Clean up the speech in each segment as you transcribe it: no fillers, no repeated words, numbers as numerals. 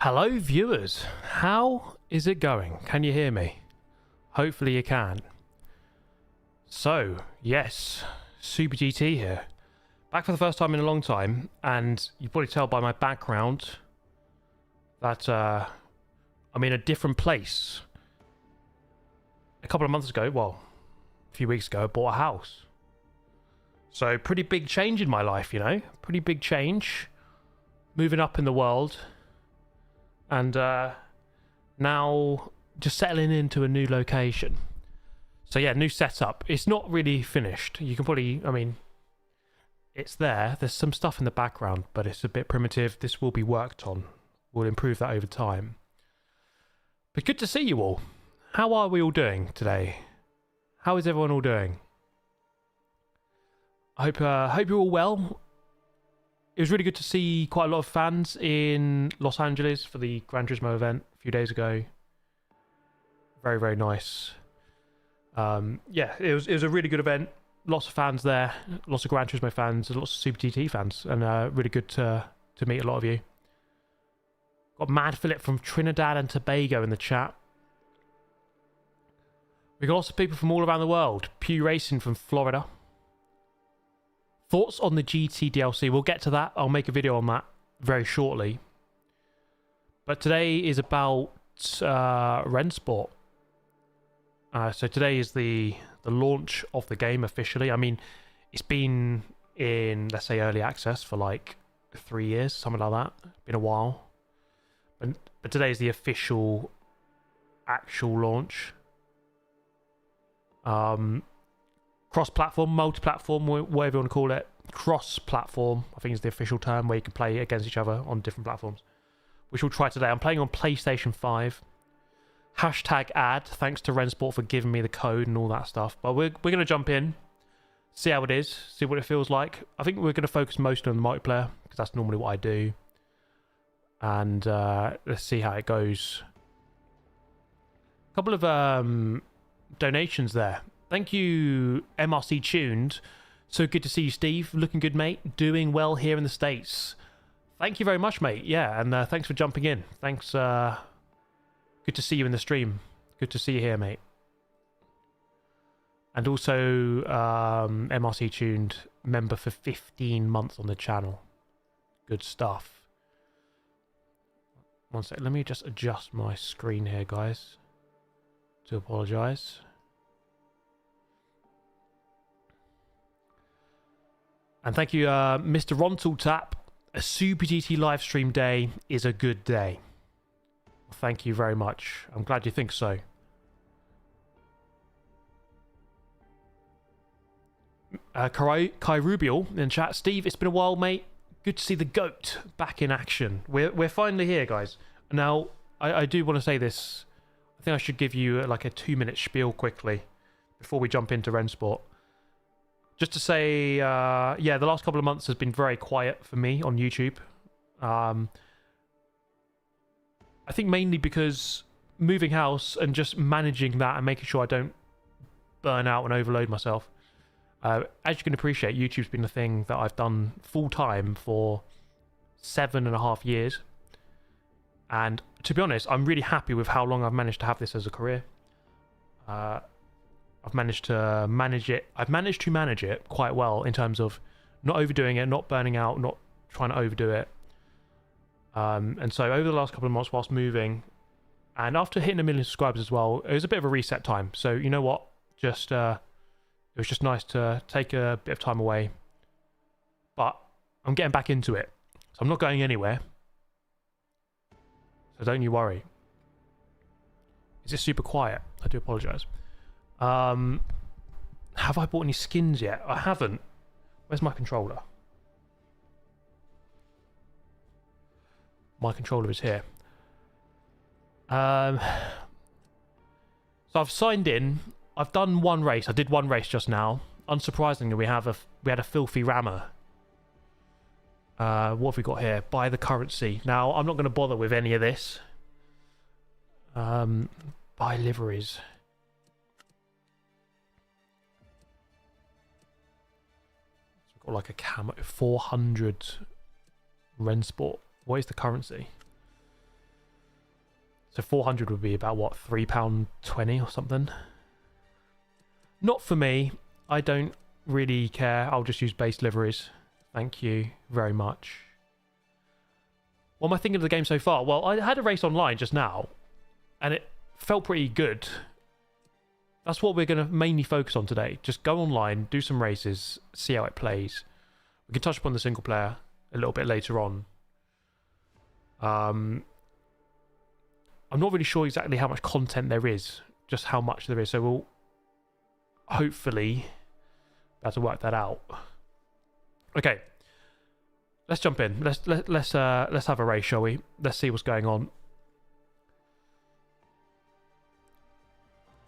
Hello viewers, how is it going? Can you hear me? Hopefully you can. So, yes, Super GT here. Back for the first time in a long time, and you probably tell by my background that I'm in a different place. A couple of months ago, well, a few weeks ago, I bought a house. So, pretty big change in my life, you know? Pretty big change. Moving up in the world. And now just settling into a new location. So yeah, new setup. It's not really finished. You can probably, I mean, it's there. There's some stuff in the background, but it's a bit primitive. This will be worked on. We'll improve that over time. But good to see you all. How are we all doing today? How is everyone all doing? I hope you're all well. It was really good to see quite a lot of fans in Los Angeles for the Gran Turismo event a few days ago. Very, very nice. Yeah, it was a really good event. Lots of fans there. Lots of Gran Turismo fans. Lots of Super GT fans. And really good to meet a lot of you. Got Mad Philip from Trinidad and Tobago in the chat. We got lots of people from all around the world. Pew Racing from Florida. Thoughts on the GT DLC? We'll get to that. I'll make a video on that very shortly. But today is about Rennsport. So today is the launch of the game officially. I mean, it's been in, let's say, early access for like 3 years, something like that. Been a while. But today is the official, actual launch. Cross-platform, multi-platform, whatever you want to call it. Cross-platform, I think is the official term, where you can play against each other on different platforms. Which we'll try today. I'm playing on PlayStation 5. Hashtag ad. Thanks to Rennsport for giving me the code and all that stuff. But we're going to jump in, see how it is, see what it feels like. I think we're going to focus mostly on the multiplayer, because that's normally what I do. And let's see how it goes. A couple of donations there. Thank you, MRC Tuned. So good to see you, Steve. Looking good, mate. Doing well here in the States. Thank you very much, mate. Yeah, and thanks for jumping in. Thanks. Good to see you in the stream. Good to see you here, mate. And also, MRC Tuned, member for 15 months on the channel. Good stuff. One sec. Let me just adjust my screen here, guys. Do apologise. And thank you, Mr. Rontal Tap. A Super GT live stream day is a good day. Well, thank you very much. I'm glad you think so. Kai Rubial in chat. Steve, it's been a while, mate. Good to see the GOAT back in action. We're finally here, guys. Now, I do want to say this. I think I should give you like a 2-minute spiel quickly before we jump into Rennsport. Just to say, yeah, the last couple of months has been very quiet for me on YouTube. I think mainly because moving house and just managing that and making sure I don't burn out and overload myself. As you can appreciate, YouTube's been a thing that I've done full-time for 7.5 years. And to be honest, I'm really happy with how long I've managed to have this as a career. I've managed to manage it. I've managed to manage it quite well in terms of not overdoing it, not burning out, not trying to overdo it. And so over the last couple of months whilst moving, and after hitting 1 million subscribers as well, it was a bit of a reset time. So you know what? Just it was just nice to take a bit of time away. But I'm getting back into it. So I'm not going anywhere. So don't you worry. Is it super quiet? I do apologise. Have I bought any skins yet? I haven't. Where's my controller? My controller is here. So I've signed in. I've done one race. I did one race just now. Unsurprisingly, we had a filthy rammer. What have we got here? Buy the currency. Now, I'm not going to bother with any of this. Buy liveries. Or like a camo 400 Rennsport. What is the currency? So 400 would be about, what, £3.20 or something? Not for me. I don't really care. I'll just use base liveries. Thank you very much. What am I thinking of the game so far? Well, I had a race online just now, and it felt pretty good. That's what we're going to mainly focus on today. Just go online, do some races, see how it plays. We can touch upon the single player a little bit later on. I'm not really sure exactly how much content there is, just how much there is. So we'll hopefully be able to work that out. Okay, let's jump in. Let's have a race, shall we? Let's see what's going on.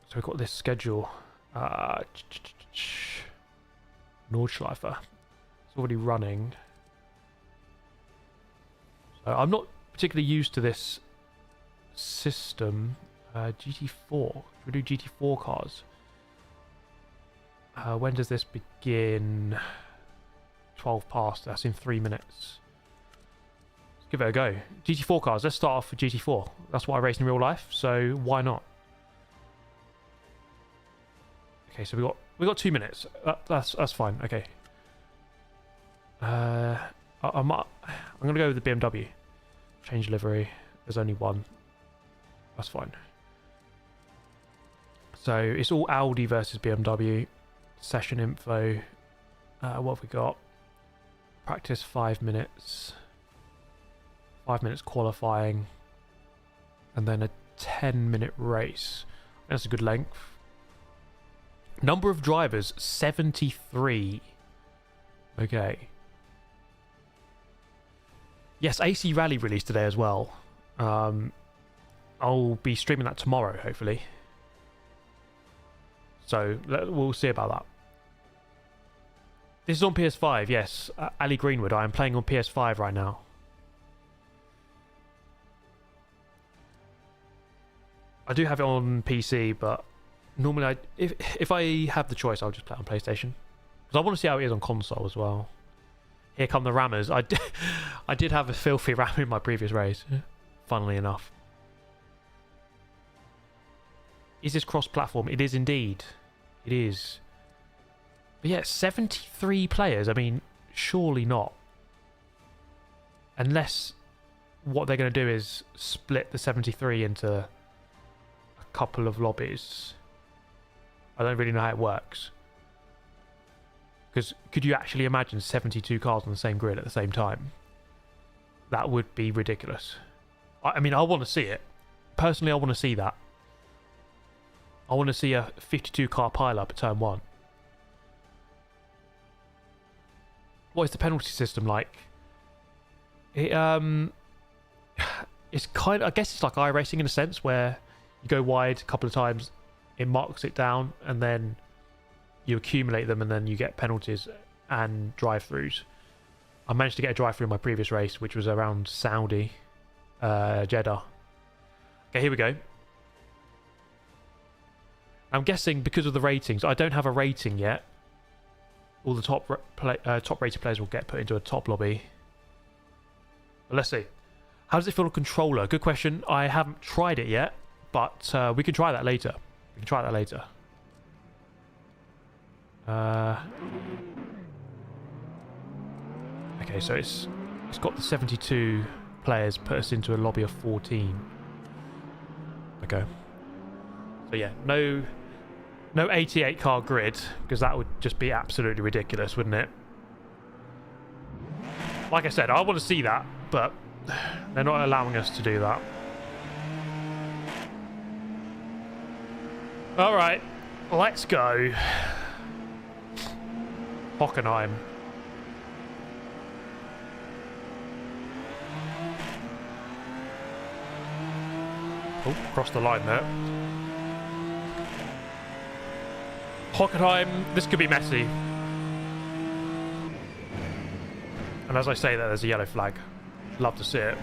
So we've got this schedule. Nordschleifer. It's already running. So I'm not particularly used to this system. GT4. Should we do GT4 cars? When does this begin? 12 past. That's in 3 minutes. Let's give it a go. GT4 cars. Let's start off with GT4. That's what I race in real life, so why not? Okay, so we got 2 minutes. That's fine. Okay. I'm gonna go with the BMW. Change livery. There's only one. That's fine. So it's all Audi versus BMW. Session info. What have we got? Practice 5 minutes. 5 minutes qualifying. And then a 10-minute race. That's a good length. Number of drivers, 73. Okay. Yes, AC Rally released today as well. I'll be streaming that tomorrow, hopefully. So we'll see about that. This is on PS5, yes. Ali Greenwood, I am playing on PS5 right now. I do have it on PC, but normally if I have the choice, I'll just play it on PlayStation. Because I want to see how it is on console as well. Here come the rammers. I did have a filthy rammer in my previous race, funnily enough. Is this cross-platform? It is indeed. It is. But yeah, 73 players. I mean, surely not. Unless what they're going to do is split the 73 into a couple of lobbies. I don't really know how it works. Because could you actually imagine 72 cars on the same grid at the same time? That would be ridiculous. I mean, I want to see it. Personally, I want to see that. I want to see a 52 car pile-up at turn 1. What is the penalty system like? It's kind of, I guess it's like iRacing in a sense, where you go wide a couple of times, it marks it down, and then you accumulate them, and then you get penalties and drive-throughs. I managed to get a drive-through in my previous race, which was around Saudi, Jeddah. Okay, here we go. I'm guessing because of the ratings, I don't have a rating yet. All the top rated players will get put into a top lobby. But let's see. How does it feel on controller? Good question. I haven't tried it yet, but we can try that later. We can try that later. Okay, so it's got the 72 players put us into a lobby of 14. Okay. So yeah, no 88 car grid, because that would just be absolutely ridiculous, wouldn't it? Like I said, I want to see that, but they're not allowing us to do that. Alright, let's go. Hockenheim. Oh, crossed the line there. Hockenheim, this could be messy. And as I say that, there's a yellow flag. Love to see it.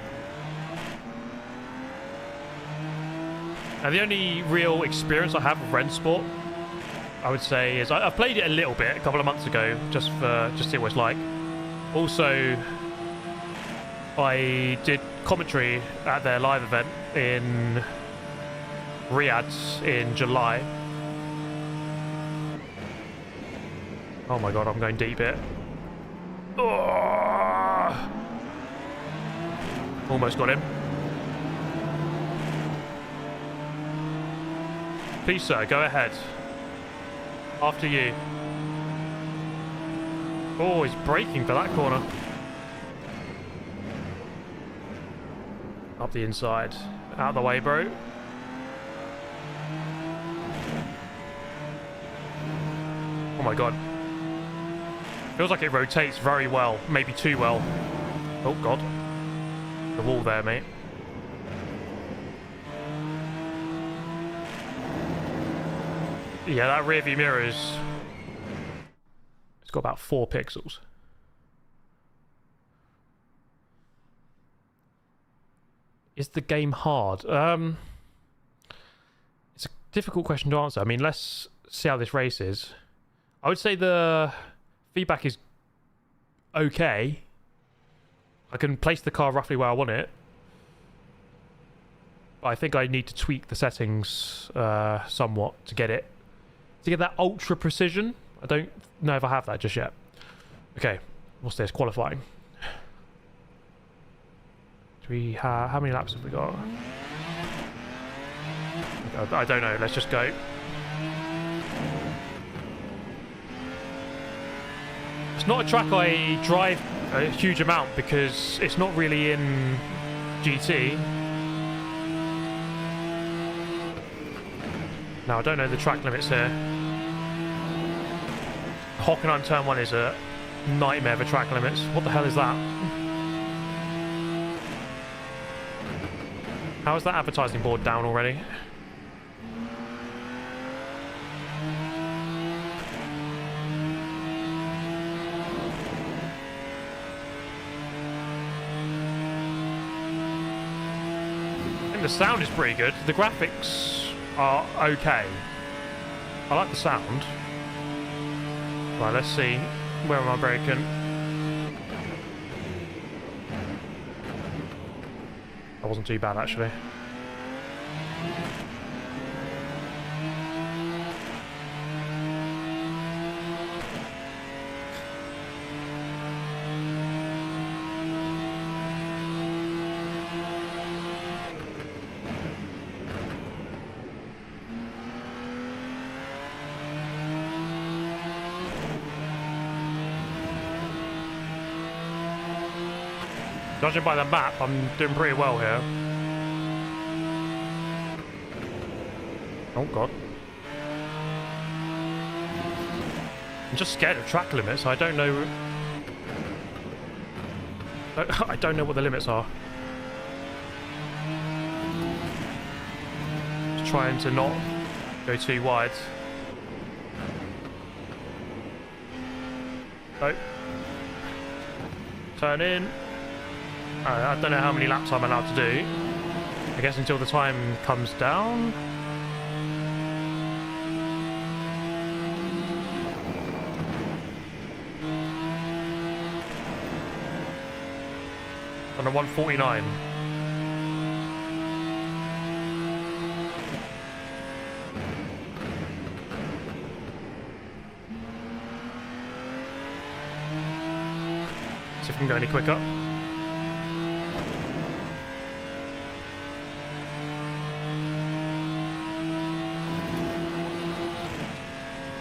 Now, the only real experience I have with Rennsport, I would say, is I've played it a little bit a couple of months ago, just to see what it's like. Also, I did commentary at their live event in Riyadh in July. Oh my god, I'm going deep here. Oh! Almost got him. Please, sir, go ahead. After you. Oh, he's braking for that corner. Up the inside. Out of the way, bro. Oh my god. Feels like it rotates very well. Maybe too well. Oh god. The wall there, mate. Yeah, that rear view mirror is... It's got about 4 pixels. Is the game hard? It's a difficult question to answer. I mean, let's see how this race is. I would say the feedback is okay. I can place the car roughly where I want it. But I think I need to tweak the settings somewhat to get that ultra precision. I don't know if I have that just yet. Okay, what's this? Qualifying. Do we have... How many laps have we got? I don't know. Let's just go. It's not a track I drive a huge amount because it's not really in GT. Now, I don't know the track limits here. Hockenheim Turn 1 is a nightmare for track limits. What the hell is that? How is that advertising board down already? I think the sound is pretty good. The graphics are okay. I like the sound. Right, let's see. Where am I braking? That wasn't too bad, actually. Judging by the map, I'm doing pretty well here. Oh god. I'm just scared of track limits. I don't know... I don't know what the limits are. Just trying to not go too wide. Nope. Turn in. I don't know how many laps I'm allowed to do. I guess until the time comes down. On a 149. See if I can go any quicker.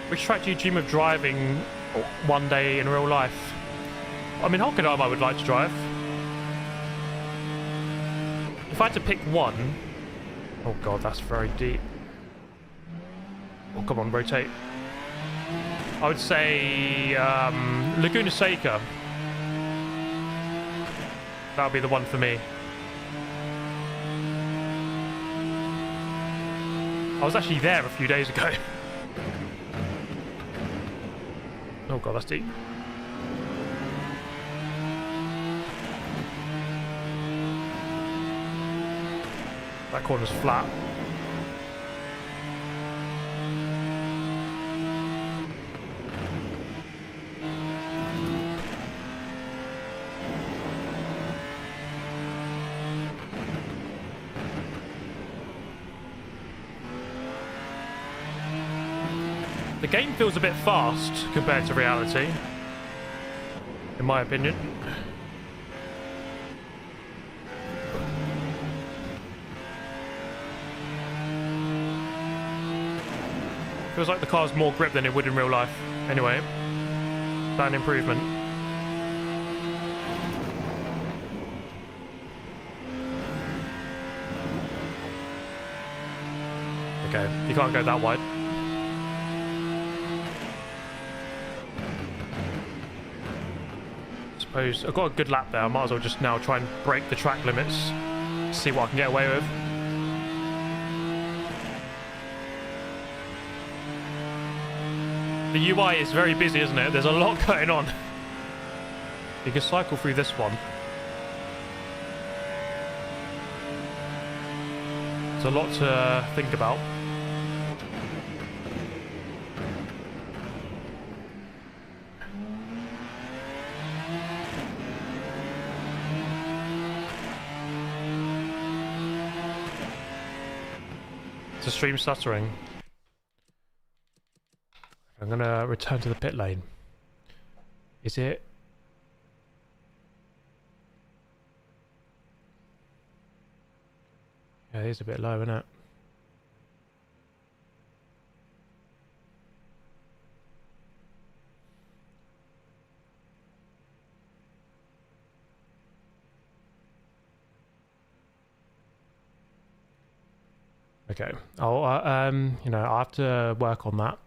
Which track do you dream of driving one day in real life? I mean, Hockenheim I would like to drive. If I had to pick one... Oh god, that's very deep. Oh, come on, rotate. I would say Laguna Seca. That would be the one for me. I was actually there a few days ago. Oh god, that's deep. That corner's flat. The game feels a bit fast compared to reality, in my opinion. Feels like the car's more grip than it would in real life. Anyway, that's an improvement. Okay, you can't go that wide. Suppose I've got a good lap there. I might as well just now try and break the track limits. See what I can get away with. The UI is very busy, isn't it? There's a lot going on. You can cycle through this one. There's a lot to think about. It's a stream stuttering. I'm gonna return to the pit lane. Is it? Yeah, it is a bit low, isn't it? Okay. I'll you know, I have to work on that.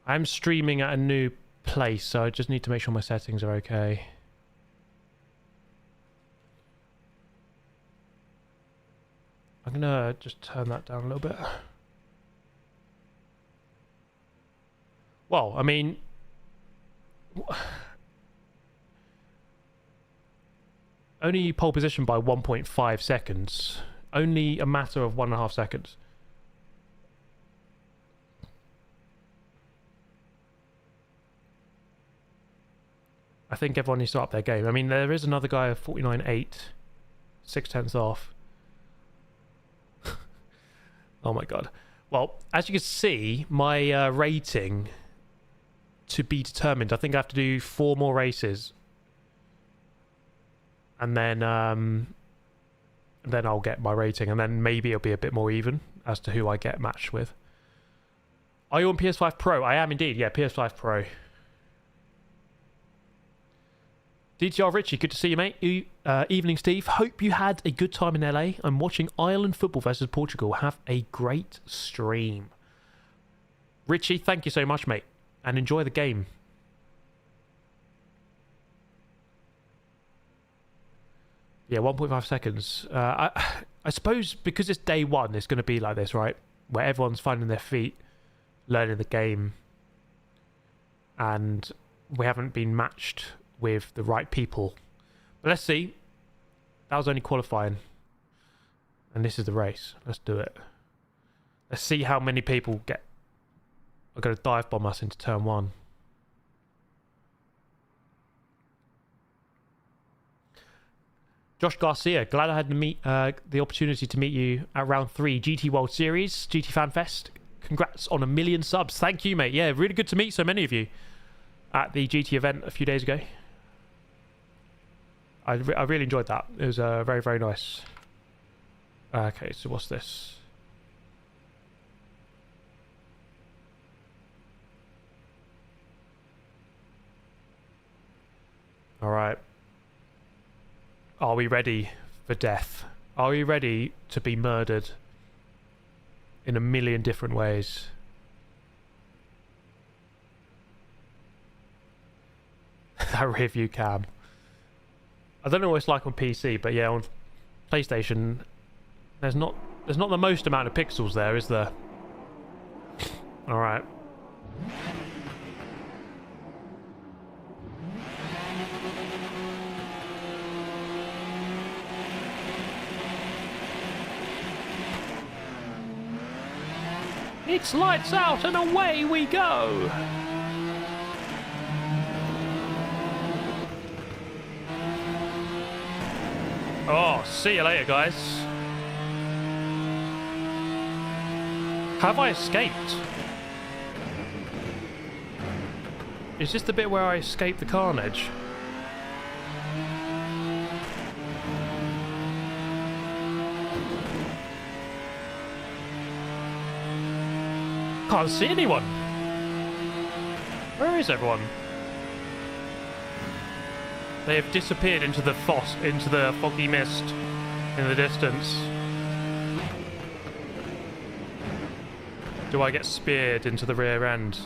I'm streaming at a new place, so I just need to make sure my settings are okay. I'm gonna just turn that down a little bit. Well, I mean, only pole position by 1.5 seconds. Only a matter of 1.5 seconds. I think everyone needs to up their game. I mean, there is another guy of 49.8, 0.6 off. Oh my god. Well, as you can see, my rating to be determined. I think I have to do 4 more races, and then I'll get my rating, and then maybe it'll be a bit more even as to who I get matched with. Are you on PS5 Pro? I am indeed. Yeah, PS5 Pro. DTR Richie, good to see you, mate. Evening, Steve. Hope you had a good time in LA. I'm watching Ireland football versus Portugal. Have a great stream. Richie, thank you so much, mate. And enjoy the game. Yeah, 1.5 seconds. I suppose because it's day one, it's going to be like this, right? Where everyone's finding their feet, learning the game. And we haven't been matched with the right people. But let's see. That was only qualifying. And this is the race. Let's do it. Let's see how many people are going to dive bomb us into turn 1. Josh Garcia, glad I had the opportunity to meet you at round 3 GT World Series, GT Fan Fest. Congrats on 1 million subs. Thank you, mate. Yeah, really good to meet so many of you at the GT event a few days ago. I really enjoyed that. It was very, very nice. Okay, so what's this? All right. Are we ready for death? Are we ready to be murdered in 1 million different ways? That review cam. I don't know what it's like on PC, but yeah, on PlayStation, there's not the most amount of pixels there, is there? All right. It's lights out and away we go. Oh, see you later, guys. Have I escaped? Is this the bit where I escape the carnage? Can't see anyone. Where is everyone? They have disappeared into the foggy mist in the distance. Do I get speared into the rear end?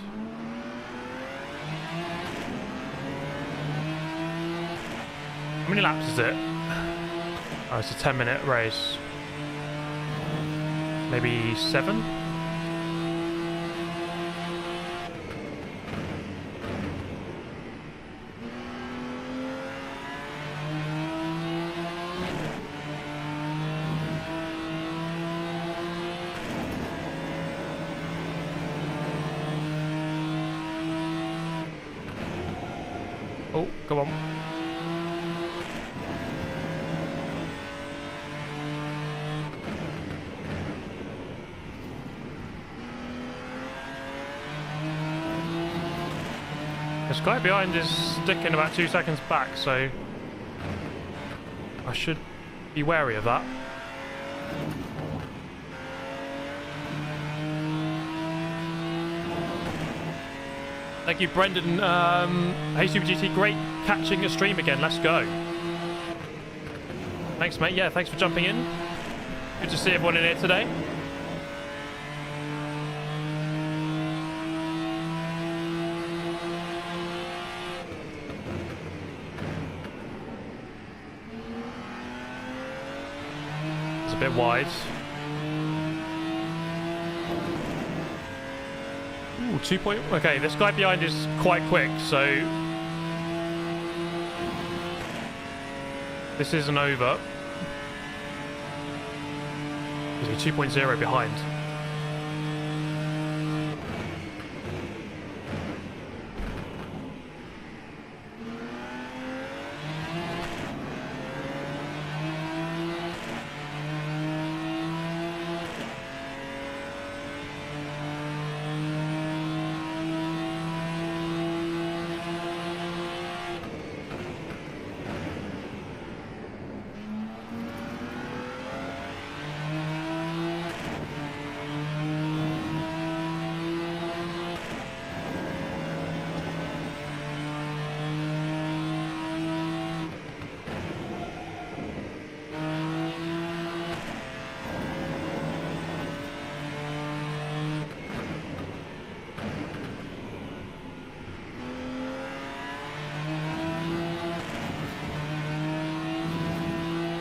How many laps is it? Oh, it's a 10-minute race. Maybe 7? Oh, come on. This guy behind is sticking about 2 seconds back, so I should be wary of that. Thank you, Brendan. Hey, Super GT, great catching a stream again. Let's go. Thanks, mate. Yeah, thanks for jumping in. Good to see everyone in here today. It's a bit wide. Ooh, 2 point. Okay, this guy behind is quite quick, so this isn't over. There's a 2.0 behind.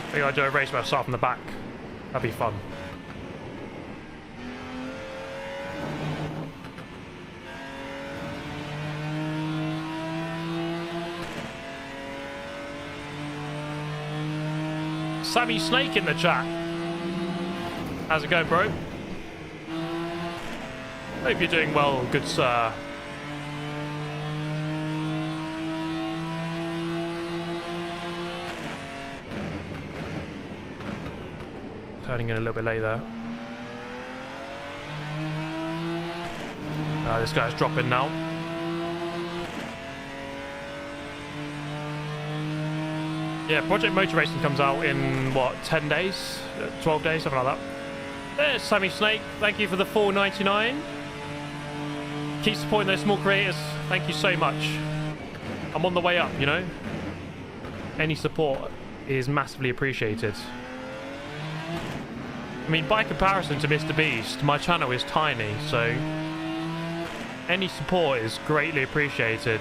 I think I'll do a race where I start from the back. That'd be fun. Sammy Snake in the chat. How's it going, bro? Hope you're doing well, good sir. Turning in a little bit later. This guy's dropping now. Yeah, Project Motor Racing comes out in, what, 10 days? 12 days, something like that. There's Sammy Snake. Thank you for the $4.99. Keep supporting those small creators. Thank you so much. I'm on the way up, you know? Any support is massively appreciated. I mean, by comparison to Mr. Beast, my channel is tiny, so any support is greatly appreciated.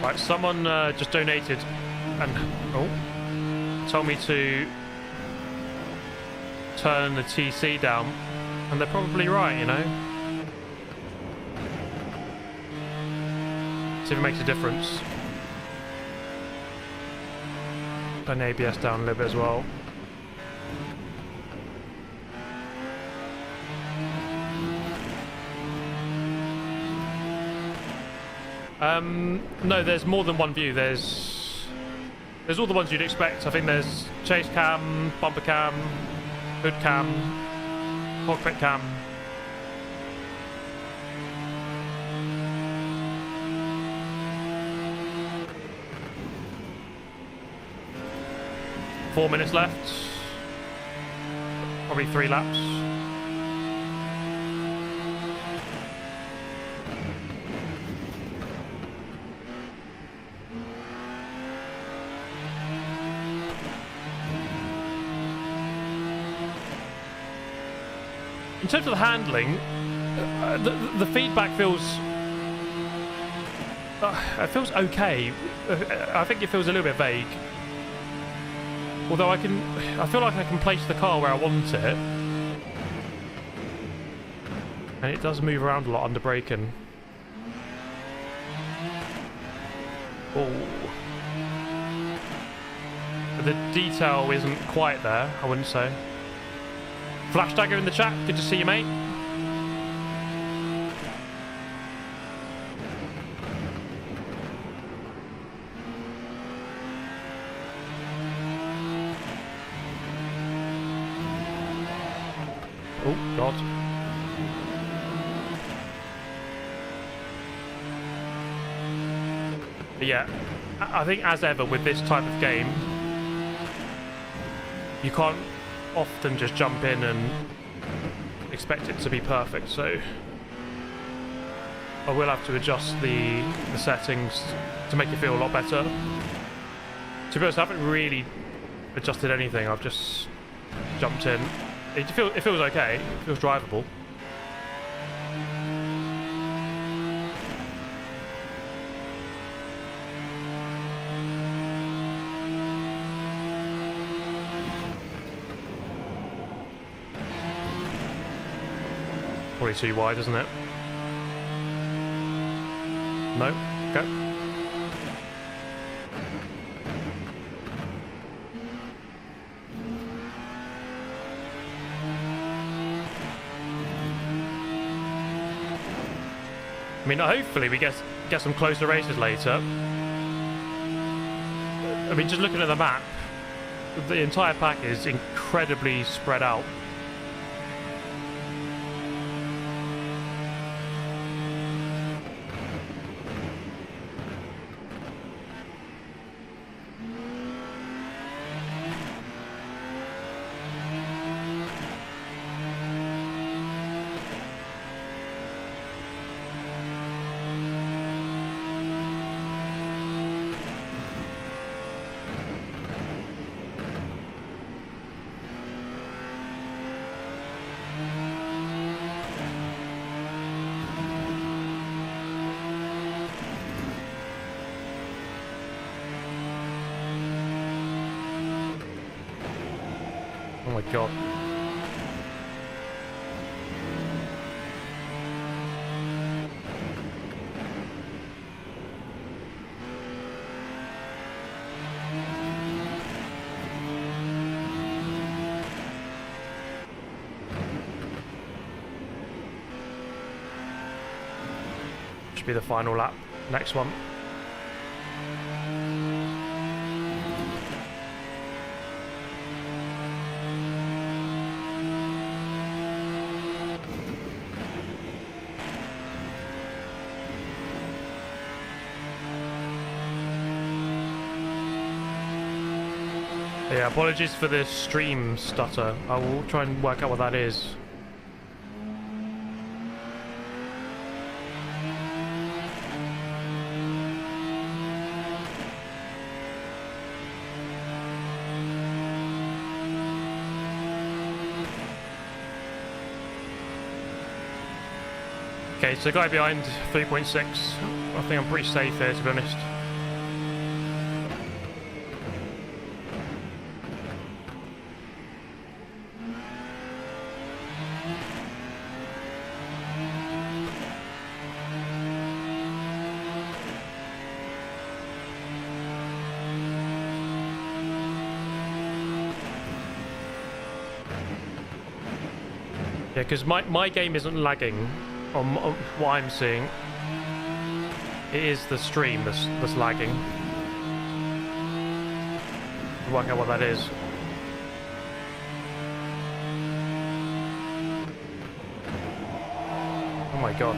Right, someone just donated and told me to turn the TC down, and they're probably right, you know? See if it makes a difference. Turn ABS down a little bit as well. No, there's more than one view. There's There's all the ones you'd expect. I think there's chase cam, bumper cam, hood cam, cockpit cam. Four minutes left. Probably 3 laps. In terms of the handling, the feedback feels it feels okay. I think it feels a little bit vague. Although I feel like I can place the car where I want it, and it does move around a lot under braking. Oh, the detail isn't quite there, I wouldn't say. Flash Dagger in the chat, good to see you, mate. Oh, God. But yeah, I think as ever with this type of game, you can't often just jump in and expect it to be perfect, so I will have to adjust the settings to make it feel a lot better. To be honest, I haven't really adjusted anything, I've just jumped in. It feels okay, it feels drivable. Probably too wide, isn't it? No? Okay. I mean, hopefully we get some closer races later. I mean, just looking at the map, the entire pack is incredibly spread out. Oh my God. Should be the final lap, next one. Yeah, apologies for the stream stutter. I will try and work out what that is. Okay, so guy behind 3.6. I think I'm pretty safe here, to be honest. Yeah, because my game isn't lagging on what I'm seeing. It is the stream that's lagging. to work out what that is. Oh my god.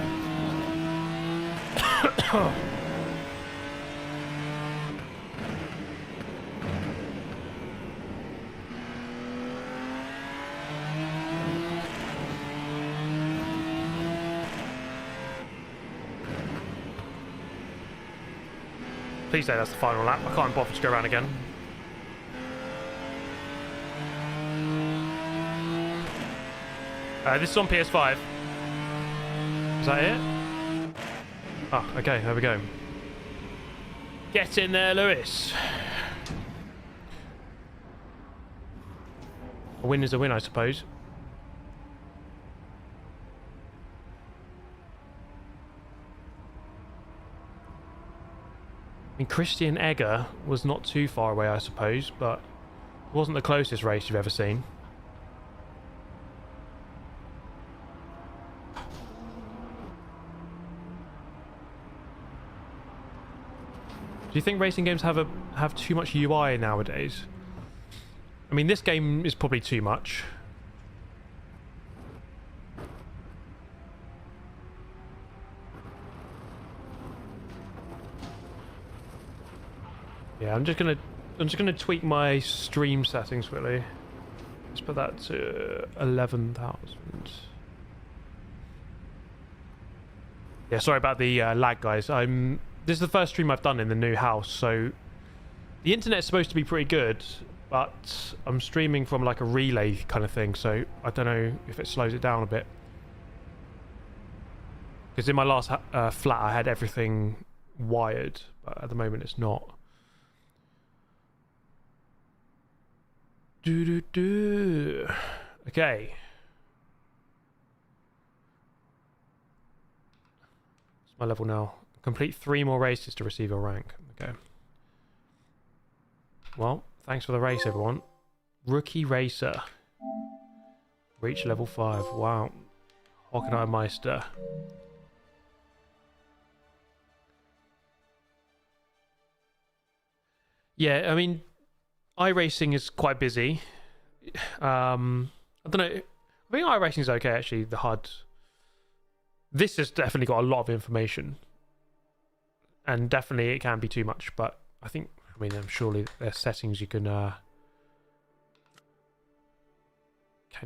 Please say that's the final lap. I can't bother to go around again. This is on PS5. Is that it? Oh, okay, there we go. Get in there, Lewis. A win is a win, I suppose. I mean, Christian Egger was not too far away, I suppose, but it wasn't the closest race you've ever seen. Do you think racing games have too much UI nowadays? I mean, this game is probably too much. Yeah, I'm just gonna tweak my stream settings quickly. Let's put that to 11,000. Yeah, sorry about the lag, guys. This is the first stream I've done in the new house, so the internet's supposed to be pretty good, but I'm streaming from like a relay kind of thing, so I don't know if it slows it down a bit. Because in my last flat, I had everything wired, but at the moment it's not. Okay. What's my level now? Complete 3 more races to receive a rank. Okay. Well, thanks for the race, everyone. Rookie Racer. Reach level 5. Wow. Hockenheim Meister. Yeah, I mean, iRacing is quite busy. I don't know. I think iRacing is okay, actually. The HUD. This has definitely got a lot of information. And definitely it can be too much, but I think, I mean, surely there's settings you can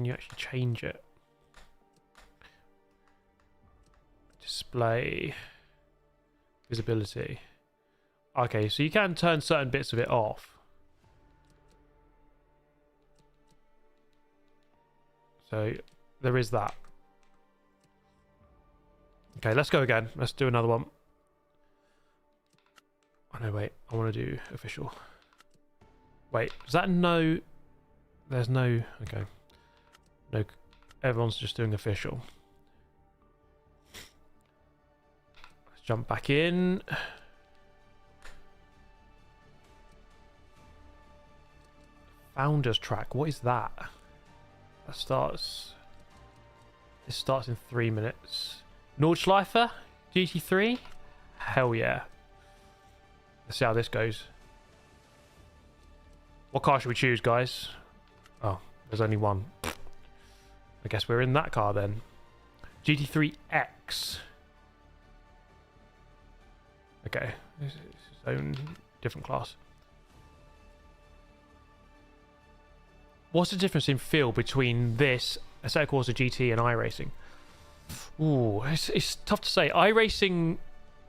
you actually change it? Display. Visibility. Okay, so you can turn certain bits of it off. So there is that. Okay, let's go again. Let's do another one. Oh no, wait. I want to do official. Wait, is that no... There's no... Okay. No, everyone's just doing official. Let's jump back in. Founders track. What is that? That starts... This starts in 3 minutes. Nordschleifer? GT3? Hell yeah. Let's see how this goes. What car should we choose, guys? Oh, there's only one. I guess we're in that car then. GT3X. Okay. This is its own different class. What's the difference in feel between this, Assetto Corsa GT, and iRacing? Ooh, it's tough to say. iRacing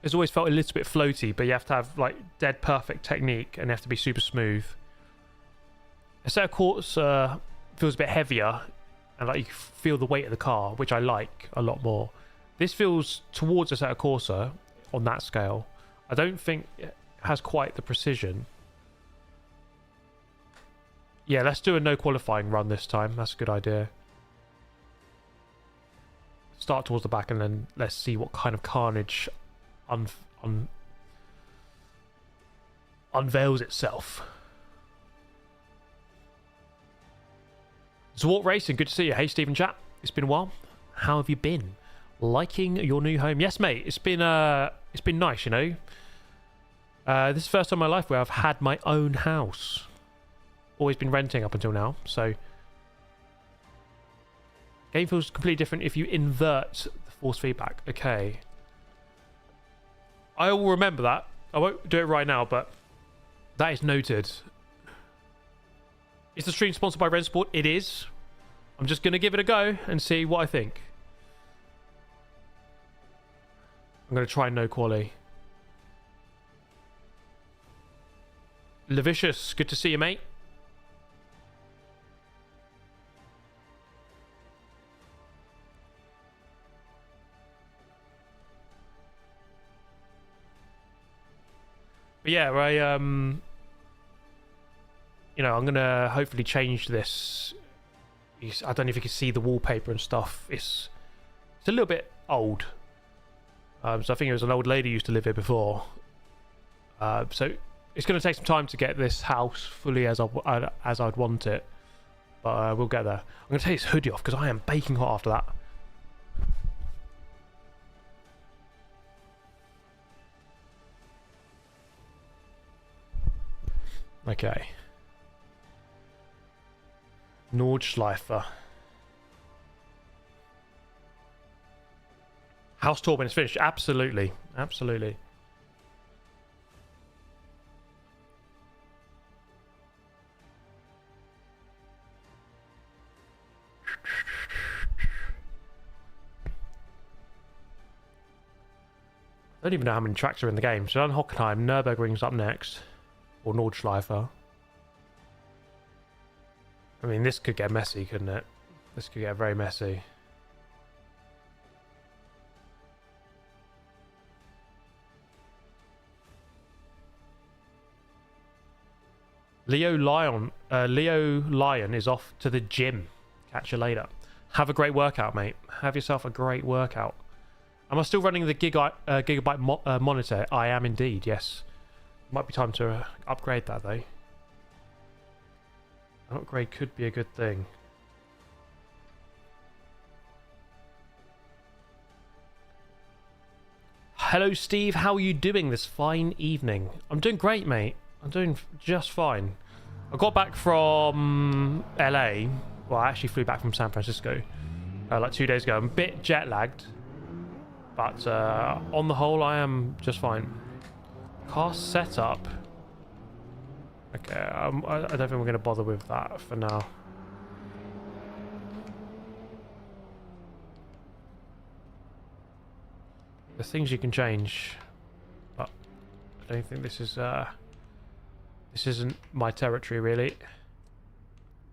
has always felt a little bit floaty, but you have to have like dead perfect technique and you have to be super smooth. Assetto Corsa feels a bit heavier and like you feel the weight of the car, which I like a lot more. This feels towards Assetto Corsa on that scale. I don't think it has quite the precision. Yeah, let's do a no qualifying run this time. That's a good idea. Start towards the back and then let's see what kind of carnage unveils itself. Zwart Racing, good to see you. Hey Stephen chat, it's been a while. How have you been? Liking your new home? Yes, mate. It's been nice, you know. This is the first time in my life where I've had my own house. always been renting up until now, so game feels completely different if you invert the force feedback. Okay, I will remember that. I won't do it right now, but that is noted. Is the stream sponsored by Rennsport? It is. I'm just going to give it a go and see what I think. I'm going to try no quali. Levicious, good to see you, mate. But yeah, you know, I'm gonna hopefully change this. I don't know if you can see the wallpaper and stuff. It's a little bit old. So I think it was an old lady who used to live here before. So it's going to take some time to get this house fully as I'd want it. But we'll get there. I'm going to take this hoodie off because I am baking hot after that. Okay. Nordschleifer. House tour when it's finished. Absolutely. Absolutely. I don't even know how many tracks are in the game. So on Hockenheim, Nürburgring's up next. Or Nordschleifer. I mean, this could get messy, couldn't it? This could get very messy. Leo Lion is off to the gym. Catch you later. Have a great workout, mate. Have yourself a great workout. Am I still running the gigabyte monitor? I am indeed, yes. Might be time to upgrade that, though. An upgrade could be a good thing. Hello, Steve. How are you doing this fine evening? I'm doing great, mate. I'm doing just fine. I got back from LA. Well, I actually flew back from San Francisco like 2 days ago. I'm a bit jet lagged, but on the whole, I am just fine. Car setup. Okay, I don't think we're going to bother with that for now. There's things you can change, but I don't think this is this isn't my territory really.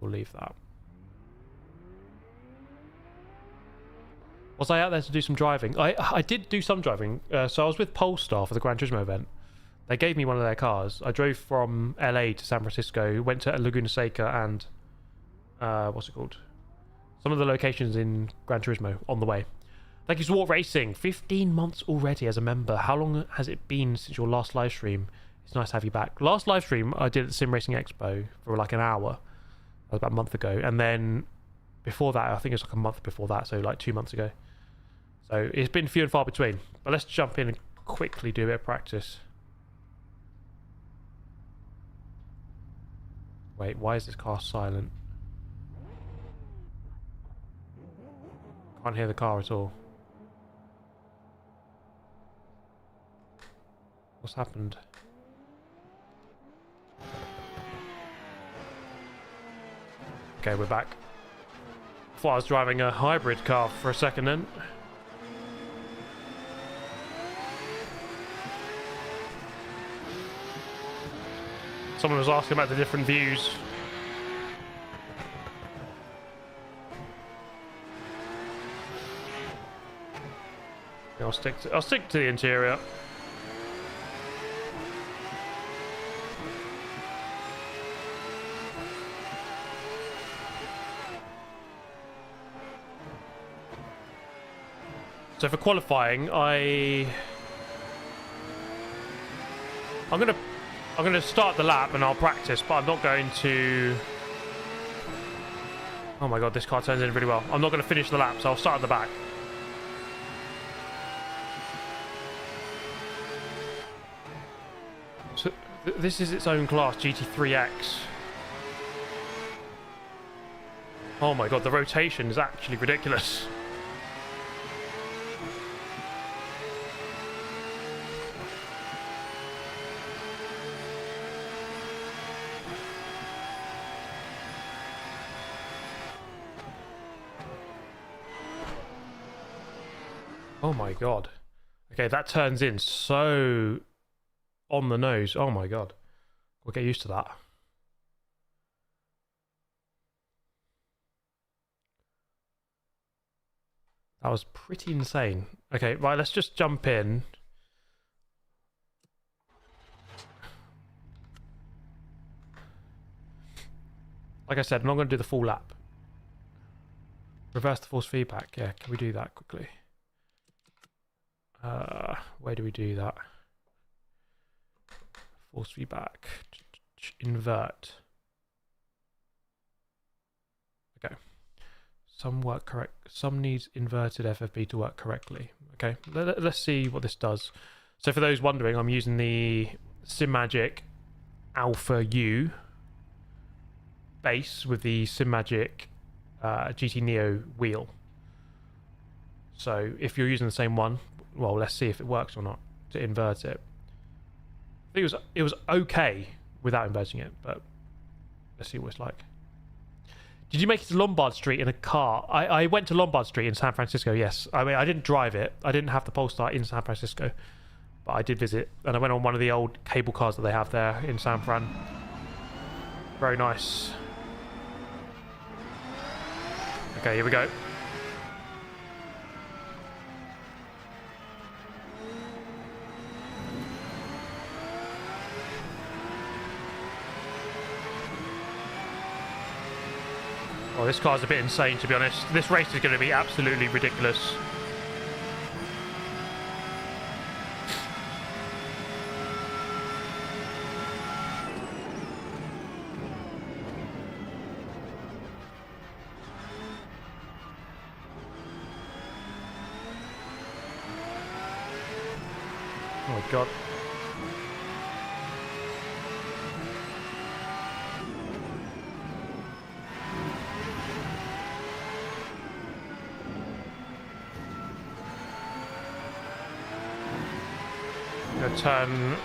We'll leave that. Was I out there to do some driving? I did do some driving. So I was with Polestar for the Gran Turismo event. They gave me one of their cars. I drove from LA to San Francisco, went to Laguna Seca and what's it called? Some of the locations in Gran Turismo on the way. Thank you, Swart Racing. 15 months already as a member. How long has it been since your last live stream? It's nice to have you back. Last live stream I did at the Sim Racing Expo for like an hour. That was about a month ago. And then before that, I think it was like a month before that, so like 2 months ago. So it's been few and far between. But let's jump in and quickly do a bit of practice. Wait, why is this car silent? Can't hear the car at all. What's happened? Okay, we're back. Thought I was driving a hybrid car for a second then. Someone was asking about the different views. I'll stick to the interior. So for qualifying, I'm gonna start the lap and I'll practice, but I'm not going to. Oh my god, this car turns in really well. I'm not going to finish the lap, so I'll start at the back. So this is its own class, GT3X. Oh my god, the rotation is actually ridiculous. Oh my god. Okay, that turns in so on the nose. Oh my god. We'll get used to that. That was pretty insane. Okay, right, let's just jump in. Like I said, I'm not going to do the full lap. Reverse the force feedback. Yeah, can we do that quickly? Where do we do that? Force feedback. Invert. Okay. Some work correct. Some needs inverted FFB to work correctly. Okay. Let's see what this does. So for those wondering, I'm using the SimMagic Alpha U base with the SimMagic GT Neo wheel. So if you're using the same one, well, let's see if it works or not to invert it. I think it was okay without inverting it, but let's see what it's like. Did you make it to Lombard Street in a car? I went to Lombard Street in San Francisco, yes. I mean, I didn't drive it. I didn't have the Polestar in San Francisco, but I did visit, and I went on one of the old cable cars that they have there in San Fran. Very nice. Okay, here we go. Oh, this car's a bit insane, to be honest. This race is going to be absolutely ridiculous. Oh my god. Gonna turn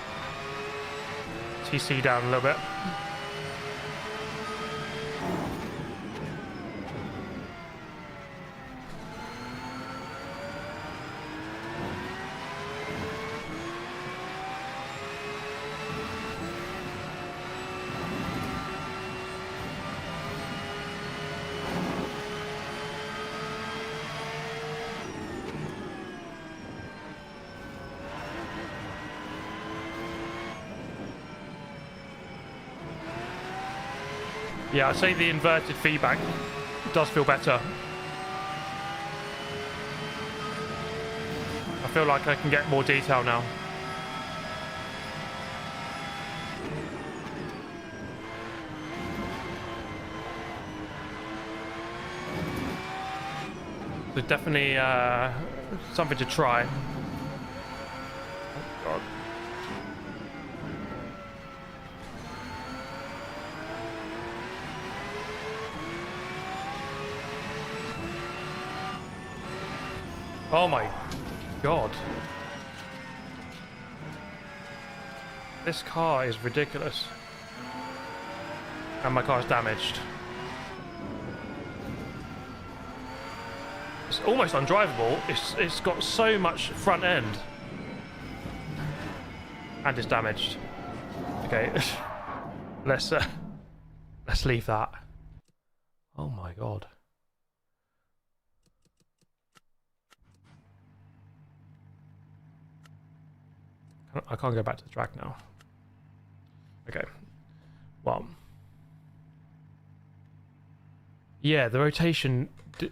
TC down a little bit. Yeah, I'd say the inverted feedback does feel better. I feel like I can get more detail now. So definitely something to try. Oh god. Oh my god. This car is ridiculous. And my car's damaged. It's almost undrivable. It's got so much front end. And it's damaged. Okay. let's leave that. Oh my god. I can't go back to the track now. Okay. Well. Yeah, the rotation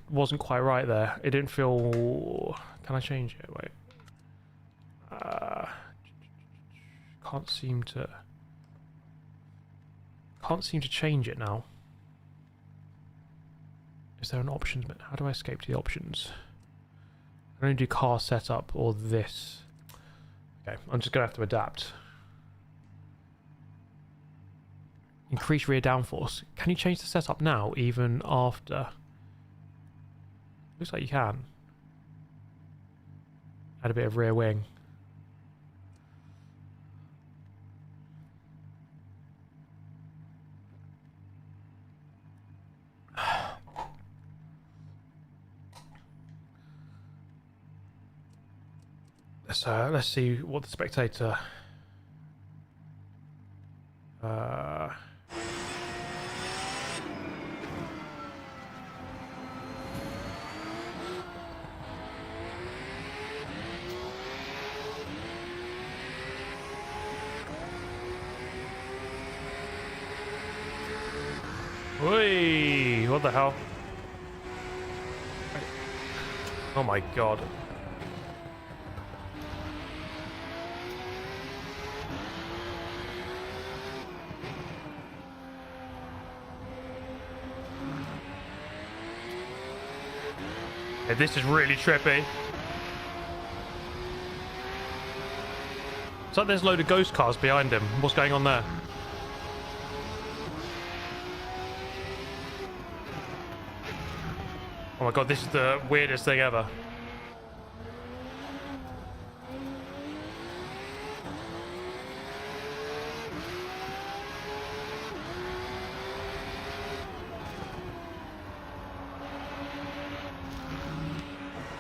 wasn't quite right there. It didn't feel... Can I change it? Wait. Can't seem to change it now. Is there an options menu? How do I escape to the options? I can only do car setup or this. Okay, I'm just gonna have to adapt. Increase rear downforce. Can you change the setup now, even after? Looks like you can. Add a bit of rear wing. Let's see what the spectator. Oi! What the hell? Oh my god. Yeah, this is really trippy. It's like there's a load of ghost cars behind him. What's going on there? Oh my god, this is the weirdest thing ever.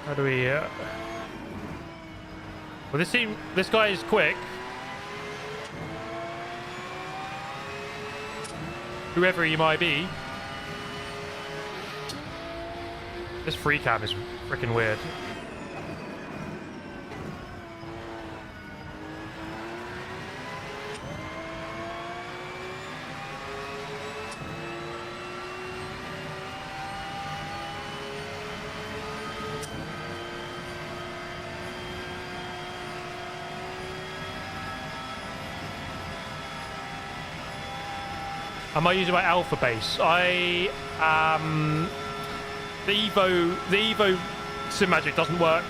How do we... Well, this guy is quick. Whoever he might be. This free cam is freaking weird. Am I using my alpha base? The Evo Sim Magic doesn't work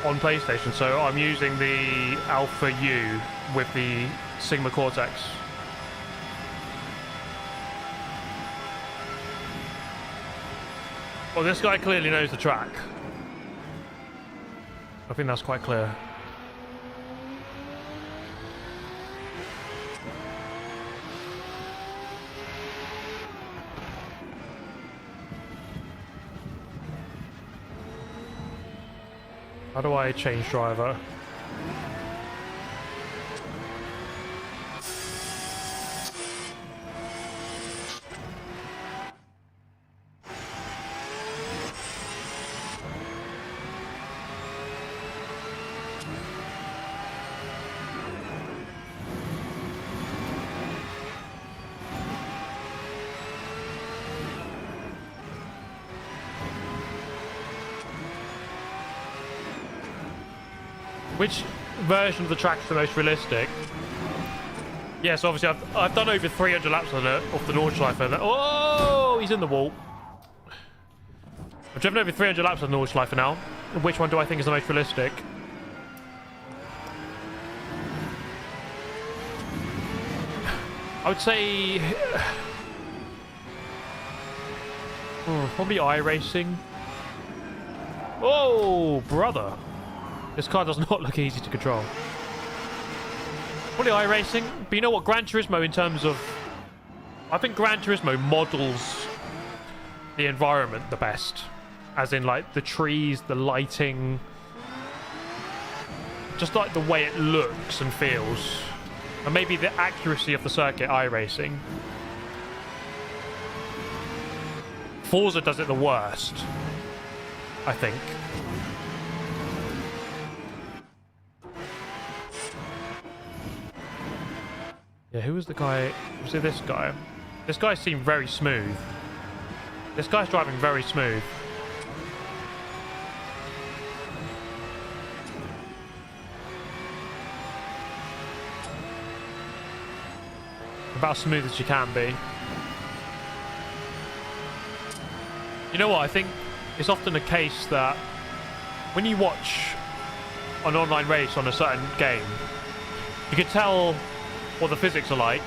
on PlayStation, so I'm using the Alpha U with the Sigma Cortex. Well, this guy clearly knows the track. I think that's quite clear. How do I change driver? Which version of the track is the most realistic? Yes, obviously I've done over 300 laps on it off the Nordschleife. Oh, he's in the wall. I've driven over 300 laps on the Nordschleife now. Which one do I think is the most realistic? I would say probably iRacing. Oh, brother. This car does not look easy to control. Probably iRacing. But you know what? Gran Turismo in terms of... I think Gran Turismo models the environment the best. As in, like, the trees, the lighting. Just like the way it looks and feels. And maybe the accuracy of the circuit iRacing. Forza does it the worst, I think. Yeah, who was the guy? Was it this guy? This guy seemed very smooth. This guy's driving very smooth. About as smooth as you can be. You know what? I think it's often the case that when you watch an online race on a certain game, you can tell what the physics are like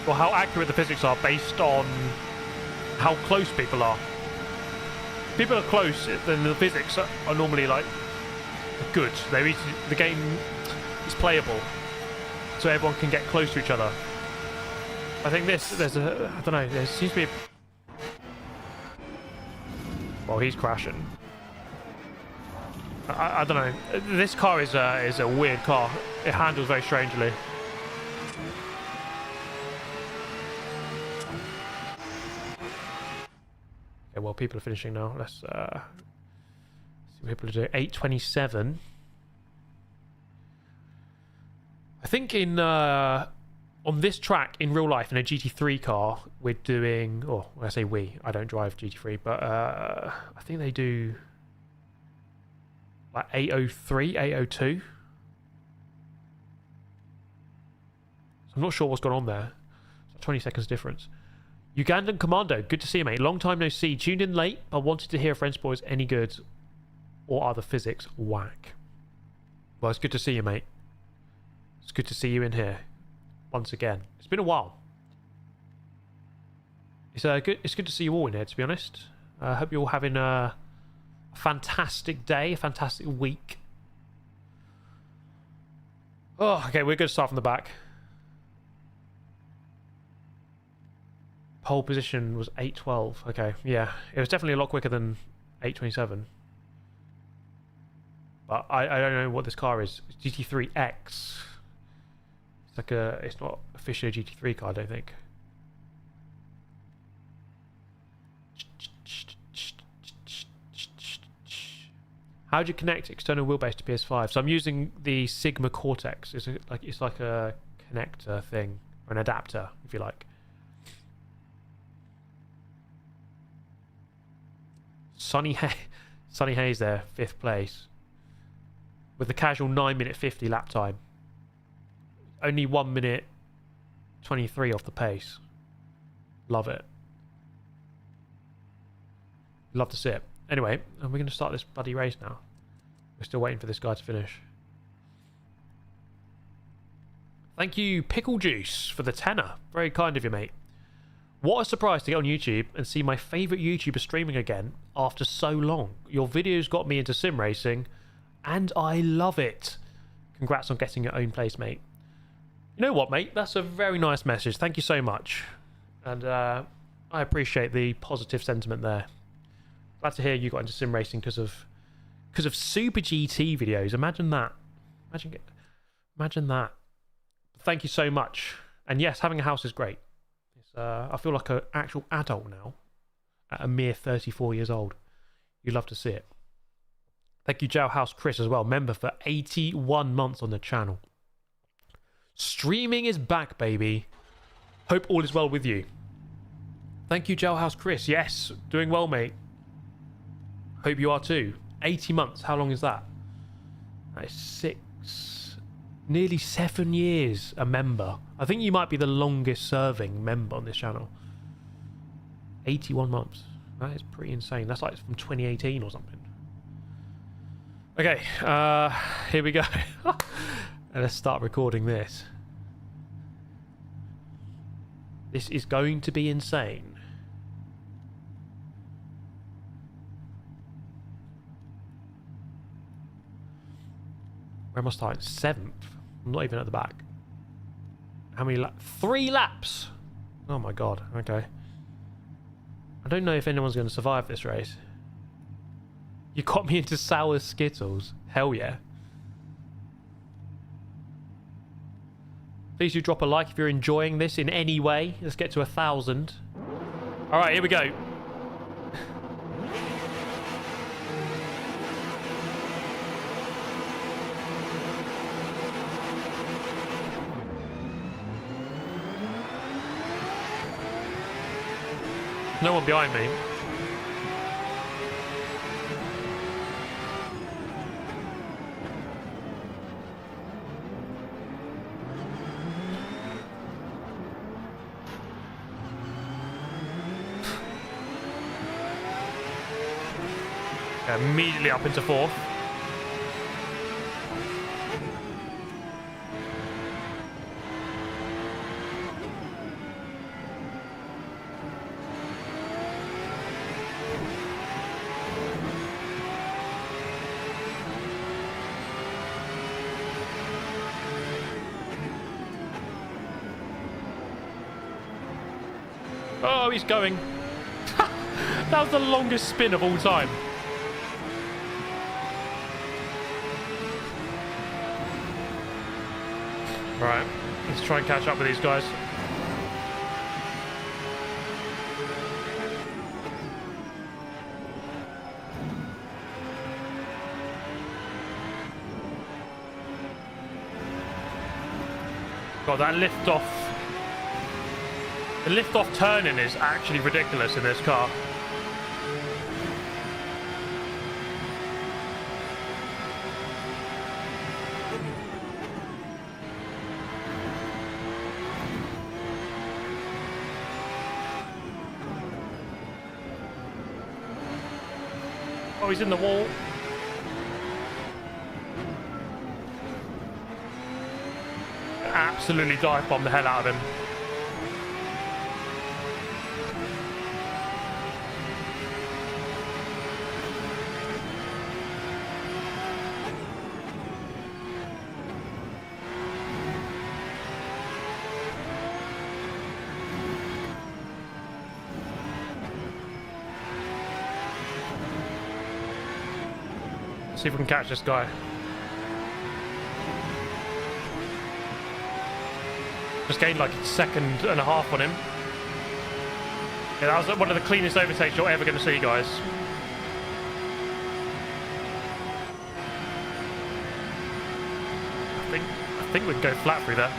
or how accurate the physics are based on how close people are. If people are close, then the physics are normally like good. The game is playable, so everyone can get close to each other. I think I don't know, there seems to be well, he's crashing. I don't know. This car is a weird car. It handles very strangely. Okay, well, people are finishing now. Let's see what people are doing. 8:27. I think on this track in real life in a GT3 car, we're doing. Oh, when I say we, I don't drive GT3, but I think they do like 8:03, 8:02. I'm not sure what's going on there. It's 20 seconds difference. Ugandan Commando, good to see you, mate. Long time no see. Tuned in late, but wanted to hear if Rennsport is any good, or are the physics whack? Well, it's good to see you, mate. It's good to see you in here once again. It's been a while. It's good to see you all in here, to be honest. I hope you're all having a fantastic day, a fantastic week. Oh, okay, we're going to start from the back. Pole position was 8:12. Okay, yeah, it was definitely a lot quicker than 8:27. But I don't know what this car is. It's GT3X. It's not officially a GT3 car, I don't think. How do you connect external wheelbase to PS5? So I'm using the Sigma Cortex. It's like a connector thing, or an adapter, if you like. Sonny Hayes there, 5th place, with the casual 9:50 lap time. Only 1:23 off the pace. Love it. Love to see it. Anyway, and we're going to start this bloody race now. We're still waiting for this guy to finish. Thank you, Pickle Juice, for the tenner. Very kind of you, mate. What a surprise to get on YouTube and see my favourite YouTuber streaming again after so long. Your videos got me into sim racing, and I love it. Congrats on getting your own place, mate. You know what, mate? That's a very nice message. Thank you so much. And I appreciate the positive sentiment there. Glad to hear you got into sim racing because of Super GT videos. Imagine that. Imagine that. Thank you so much. And yes, having a house is great. I feel like an actual adult now at a mere 34 years old. You'd love to see it. Thank you, Jailhouse Chris, as well. Member for 81 months on the channel. Streaming is back, baby. Hope all is well with you. Thank you, Jailhouse Chris. Yes, doing well, mate. Hope you are too. 80 months. How long is that? That is nearly 7 years a member. I think you might be the longest serving member on this channel. 81 months. That is pretty insane. That's like from 2018 or something. Okay, here we go. And let's start recording this. This is going to be insane. Where am I starting? 7th. I'm not even at the back. How many laps? 3 laps! Oh my god, okay. I don't know if anyone's going to survive this race. You got me into sour Skittles. Hell yeah. Please do drop a like if you're enjoying this in any way. Let's get to 1,000. Alright, here we go. No one behind me. Immediately up into 4th. Oh, he's going. That was the longest spin of all time. Right, let's try and catch up with these guys. God, that lift off. The lift off turning is actually ridiculous in this car. Oh, he's in the wall. Absolutely dive bomb the hell out of him. See if we can catch this guy. Just gained like a second and a half on him. Yeah, that was one of the cleanest overtakes you're ever going to see, guys. I think we can go flat through there.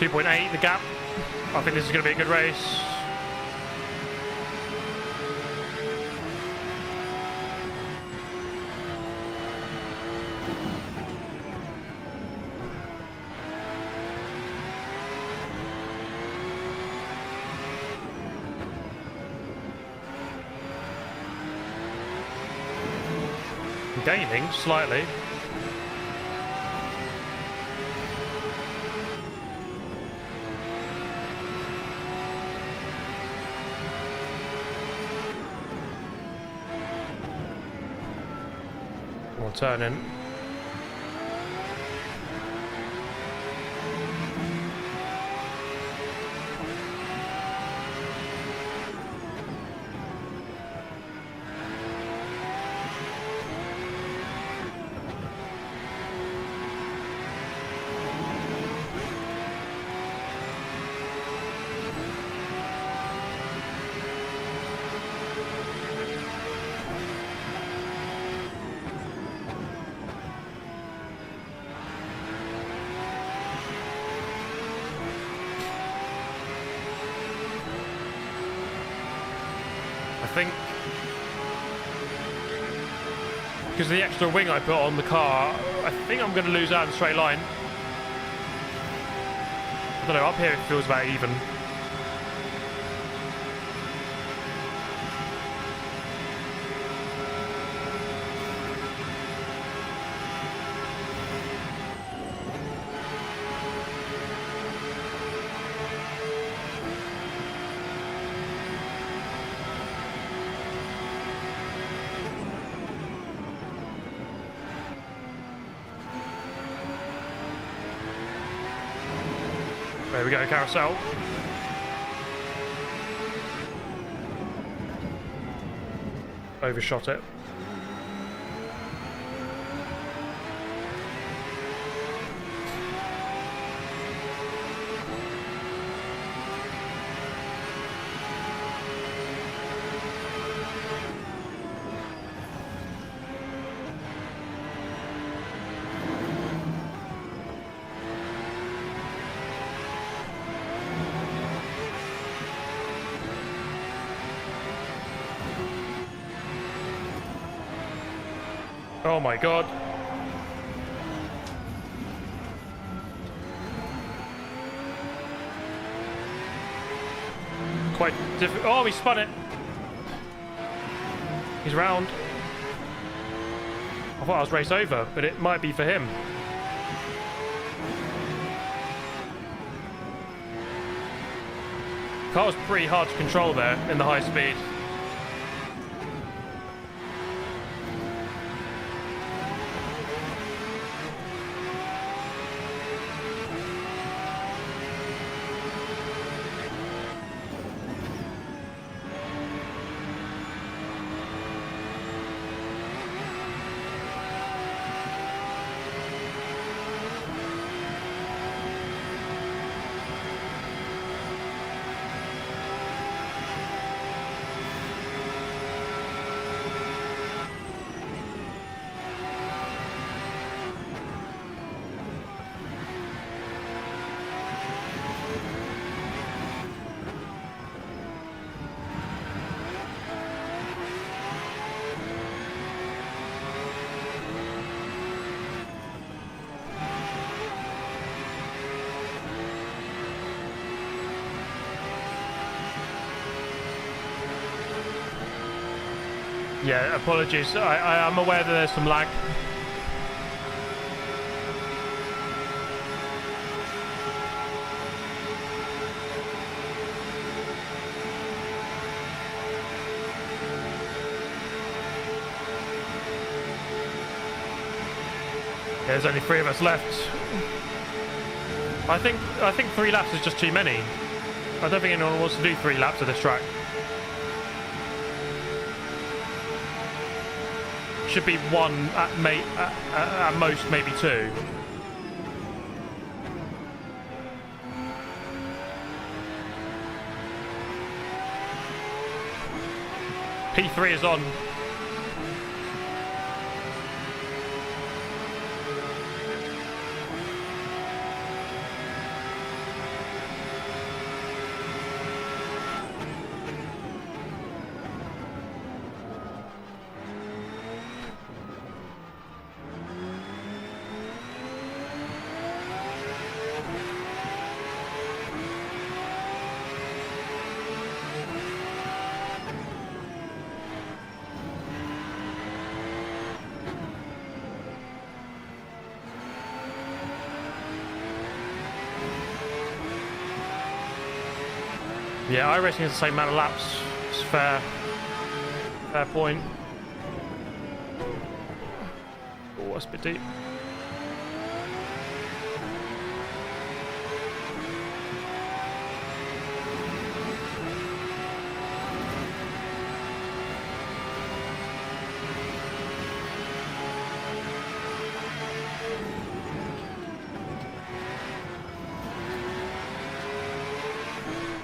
.8 the gap. I think this is going to be a good race. Gaining slightly. We'll turn in. I think because of the extra wing I put on the car, I think I'm going to lose out in the straight line. I don't know, up here it feels about even. There we go, carousel. Overshot it. Oh my god. Quite difficult. Oh, he spun it. He's round. I thought I was raced over, but it might be for him. Car was pretty hard to control there in the high speed. Yeah, apologies. I'm aware that there's some lag. There's only 3 of us left. I think 3 laps is just too many. I don't think anyone wants to do 3 laps of this track. Should be 1 at most, maybe 2. P3 is on. Yeah, iRacing is the same amount of laps. It's fair. Fair point. Oh, that's a bit deep.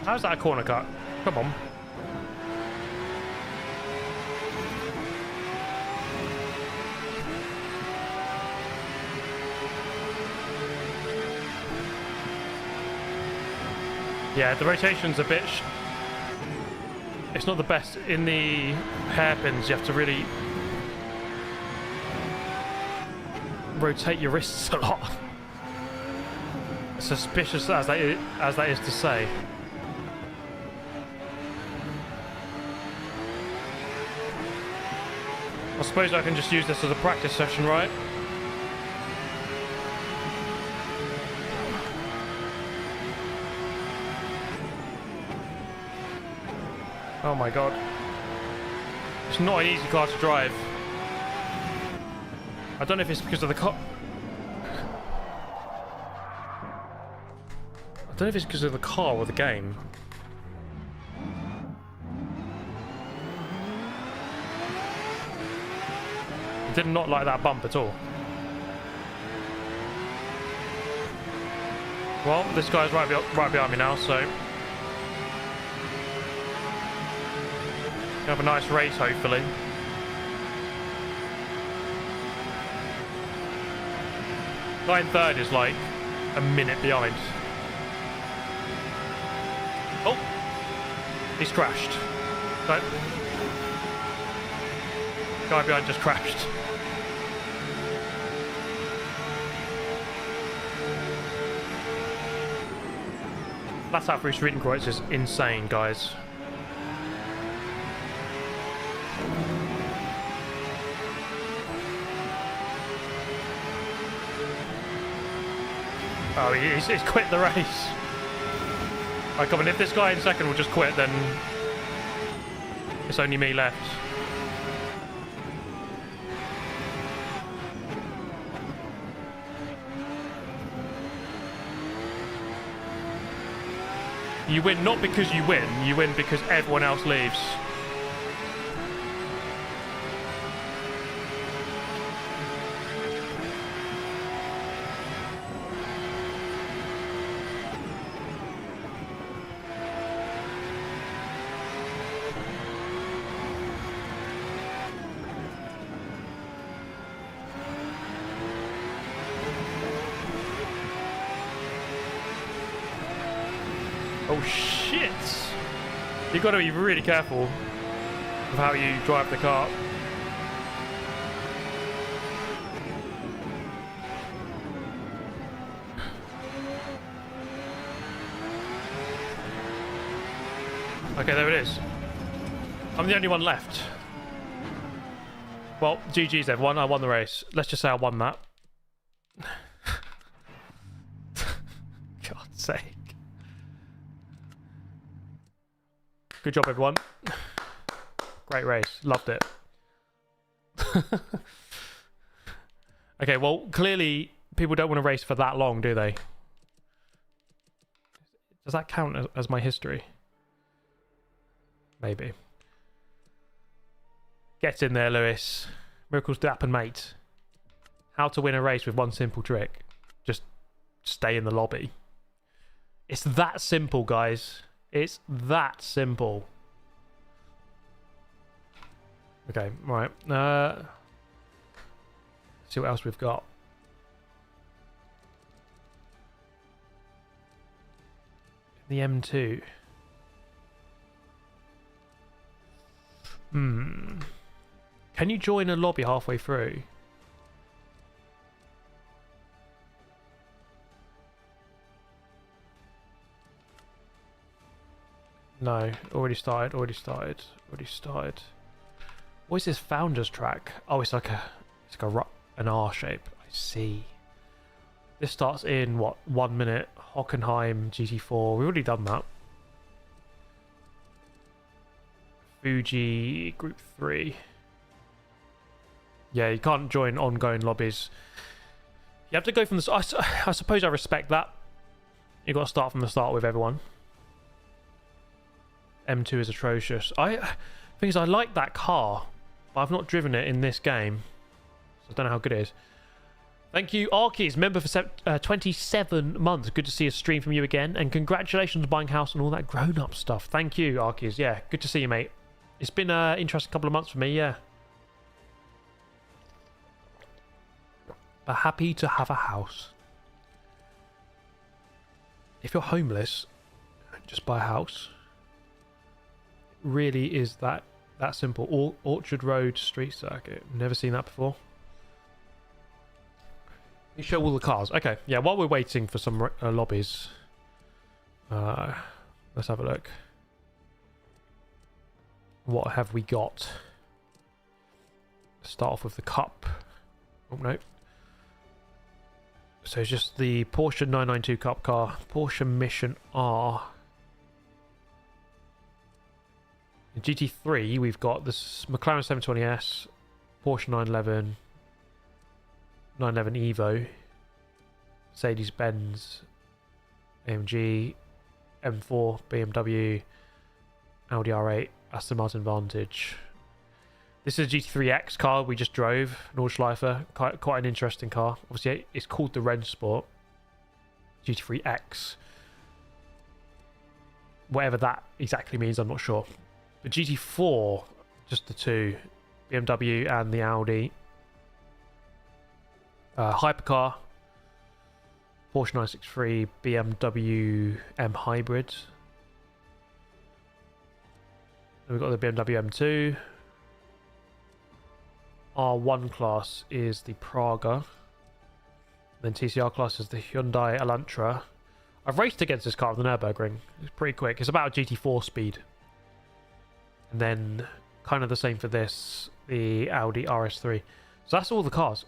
How's that a corner cut? Come on. Yeah, the rotation's a bit... It's not the best. In the hairpins, you have to really rotate your wrists a lot. Suspicious as that is to say. I suppose I can just use this as a practice session, right? Oh my god. It's not an easy car to drive. I don't know if it's because of the car. I don't know if it's because of the car or the game. Did not like that bump at all. Well, this guy's right behind me now, so have a nice race, hopefully. Line third is like a minute behind. Oh, he's crashed. No. Guy behind just crashed. Flat out through Rennsport is insane, guys. Oh, he's quit the race. Right, come on, if this guy in second will just quit, then it's only me left. You win not because you win because everyone else leaves. Oh shit! You've got to be really careful of how you drive the car. Okay, there it is. I'm the only one left. Well, GG's everyone, I won the race. Let's just say I won that. God's sake. Good job, everyone. Great race. Loved it. Okay, well, clearly people don't want to race for that long, do they? Does that count as my history? Maybe. Get in there, Lewis. Miracles do happen, mate. How to win a race with one simple trick. Just stay in the lobby. It's that simple, guys. It's that simple. Okay, right. See what else we've got. The M2. Can you join a lobby halfway through? No, already started. What is this founder's track? Oh, it's like an R shape. I see. This starts in what, 1 minute? Hockenheim GT4. We've already done that. Fuji Group 3. Yeah, you can't join ongoing lobbies. You have to go from the... I suppose I respect that. You've got to start from the start with everyone. M2 is atrocious. Thing is, I like that car, but I've not driven it in this game, so I don't know how good it is. Thank you, Arkies, member for 27 months. Good to see a stream from you again, and congratulations on buying a house and all that grown-up stuff. Thank you, Arkies. Yeah, good to see you, mate. It's been an interesting couple of months for me, yeah. But happy to have a house. If you're homeless, just buy a house. It really is that simple. Orchard Road Street Circuit. Never seen that before. You show all the cars. Okay, yeah, while we're waiting for some lobbies, let's have a look. What have we got? Start off with the Cup. Oh, no. So it's just the Porsche 992 Cup car. Porsche Mission R. In GT3, we've got this McLaren 720S, Porsche 911, 911 Evo, Mercedes-Benz, AMG, M4, BMW, Audi R8, Aston Martin Vantage. This is a GT3X car we just drove, Nordschleifer. Quite an interesting car. Obviously, it's called the Rennsport GT3X. Whatever that exactly means, I'm not sure. The GT4, just the two, BMW and the Audi. Hypercar, Porsche 963, BMW M Hybrid. Then we've got the BMW M2. R1 class is the Praga. Then TCR class is the Hyundai Elantra. I've raced against this car on the Nürburgring. It's pretty quick. It's about a GT4 speed. And then kind of the same for this, the Audi RS3. So that's all the cars.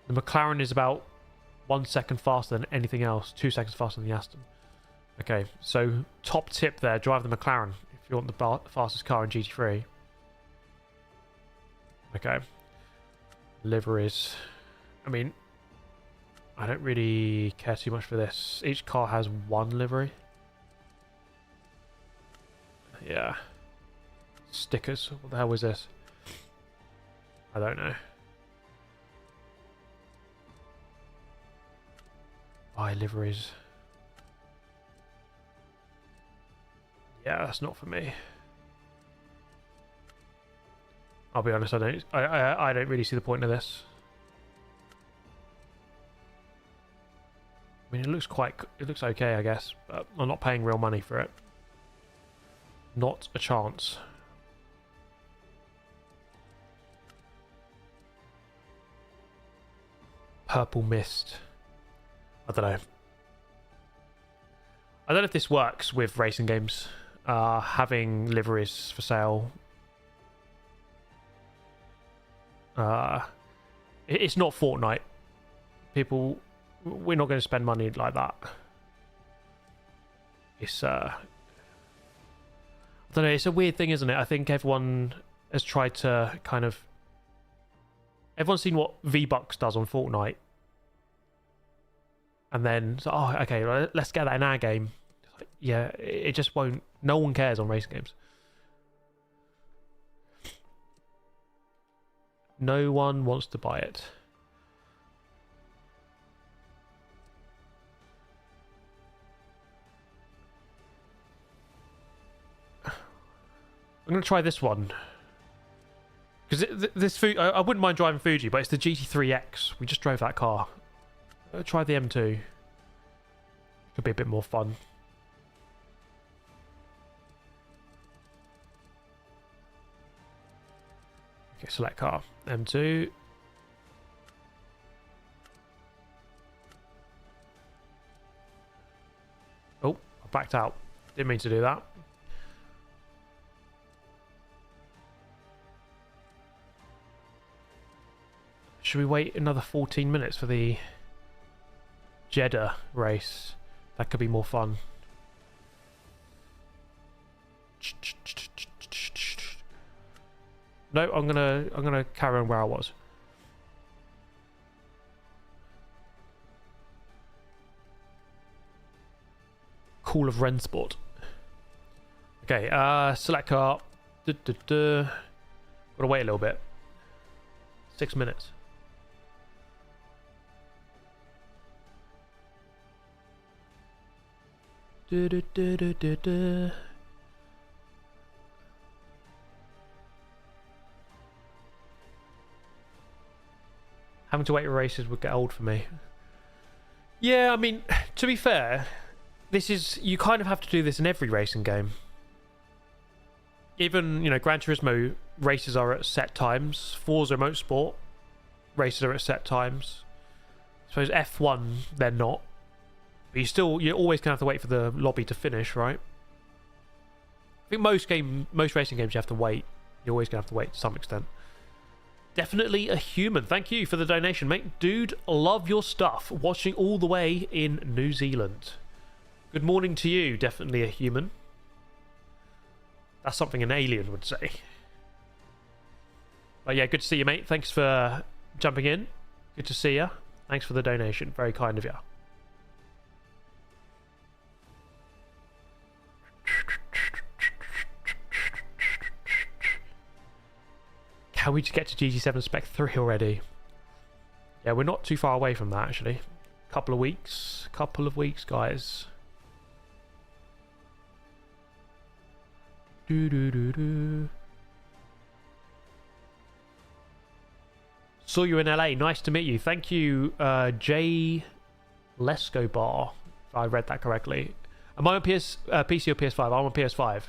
The McLaren is about 1 second faster than anything else, 2 seconds faster than the Aston. Okay, so top tip there, drive the McLaren if you want the fastest car in GT3. Okay. Liveries. I mean, I don't really care too much for this. Each car has one livery. Yeah. Stickers. What the hell was this? I don't know. Buy liveries. Yeah, that's not for me. I'll be honest, I don't really see the point of this. I mean, it looks okay, I guess, but I'm not paying real money for it. Not a chance. Purple mist. I don't know. I don't know if this works with racing games. Having liveries for sale. It's not Fortnite. People, we're not going to spend money like that. It's I don't know. It's a weird thing, isn't it? I think everyone has tried to kind of. Everyone's seen what V-Bucks does on Fortnite. And then, so, oh, okay, let's get that in our game. Yeah, it just won't. No one cares on racing games. No one wants to buy it. I'm going to try this one. Because this I wouldn't mind driving Fuji, but it's the GT3X. We just drove that car. Try the M2. Could be a bit more fun. Okay, select car. M2. Oh, I backed out. Didn't mean to do that. Should we wait another 14 minutes for the Jeddah race? That could be more fun. No, I'm gonna carry on where I was. Call of Rennsport. Okay, select car. Gotta wait a little bit. 6 minutes. Having to wait for races would get old for me. Yeah, I mean, to be fair, this is, you kind of have to do this in every racing game. Even, you know, Gran Turismo races are at set times. Forza Motorsport races are at set times. I suppose F1 they're not. But you're always gonna have to wait for the lobby to finish, right? I think most racing games you have to wait. You're always gonna have to wait to some extent. Definitely a human. Thank you for the donation, mate. Dude, love your stuff. Watching all the way in New Zealand. Good morning to you. Definitely a human. That's something an alien would say. But yeah, good to see you, mate. Thanks for jumping in. Good to see you. Thanks for the donation. Very kind of you. Can we just get to GT7 Spec 3 already? Yeah, we're not too far away from that, actually. Couple of weeks, guys. Saw you in LA. Nice to meet you. Thank you, J. Lescobar, if I read that correctly. Am I on PC or PS5? I'm on PS5.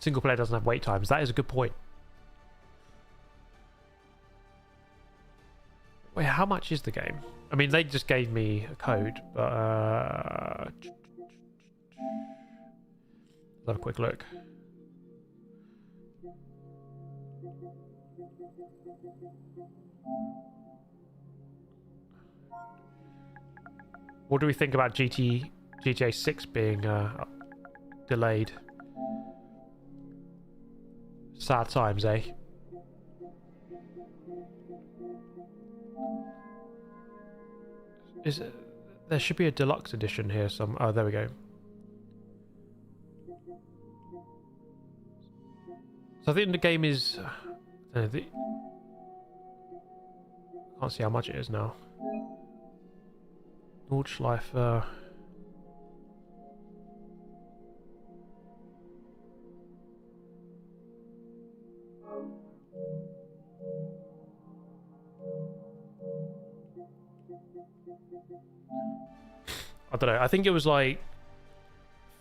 single player doesn't have wait times. That is a good point. Wait, how much is the game? I mean, they just gave me a code, but let's have a quick look. What do we think about GTA 6 being delayed? Sad times, eh? There should be a deluxe edition here. Oh, there we go. So I think the game is. Can't see how much it is now. Nordschleife. I don't know. I think it was like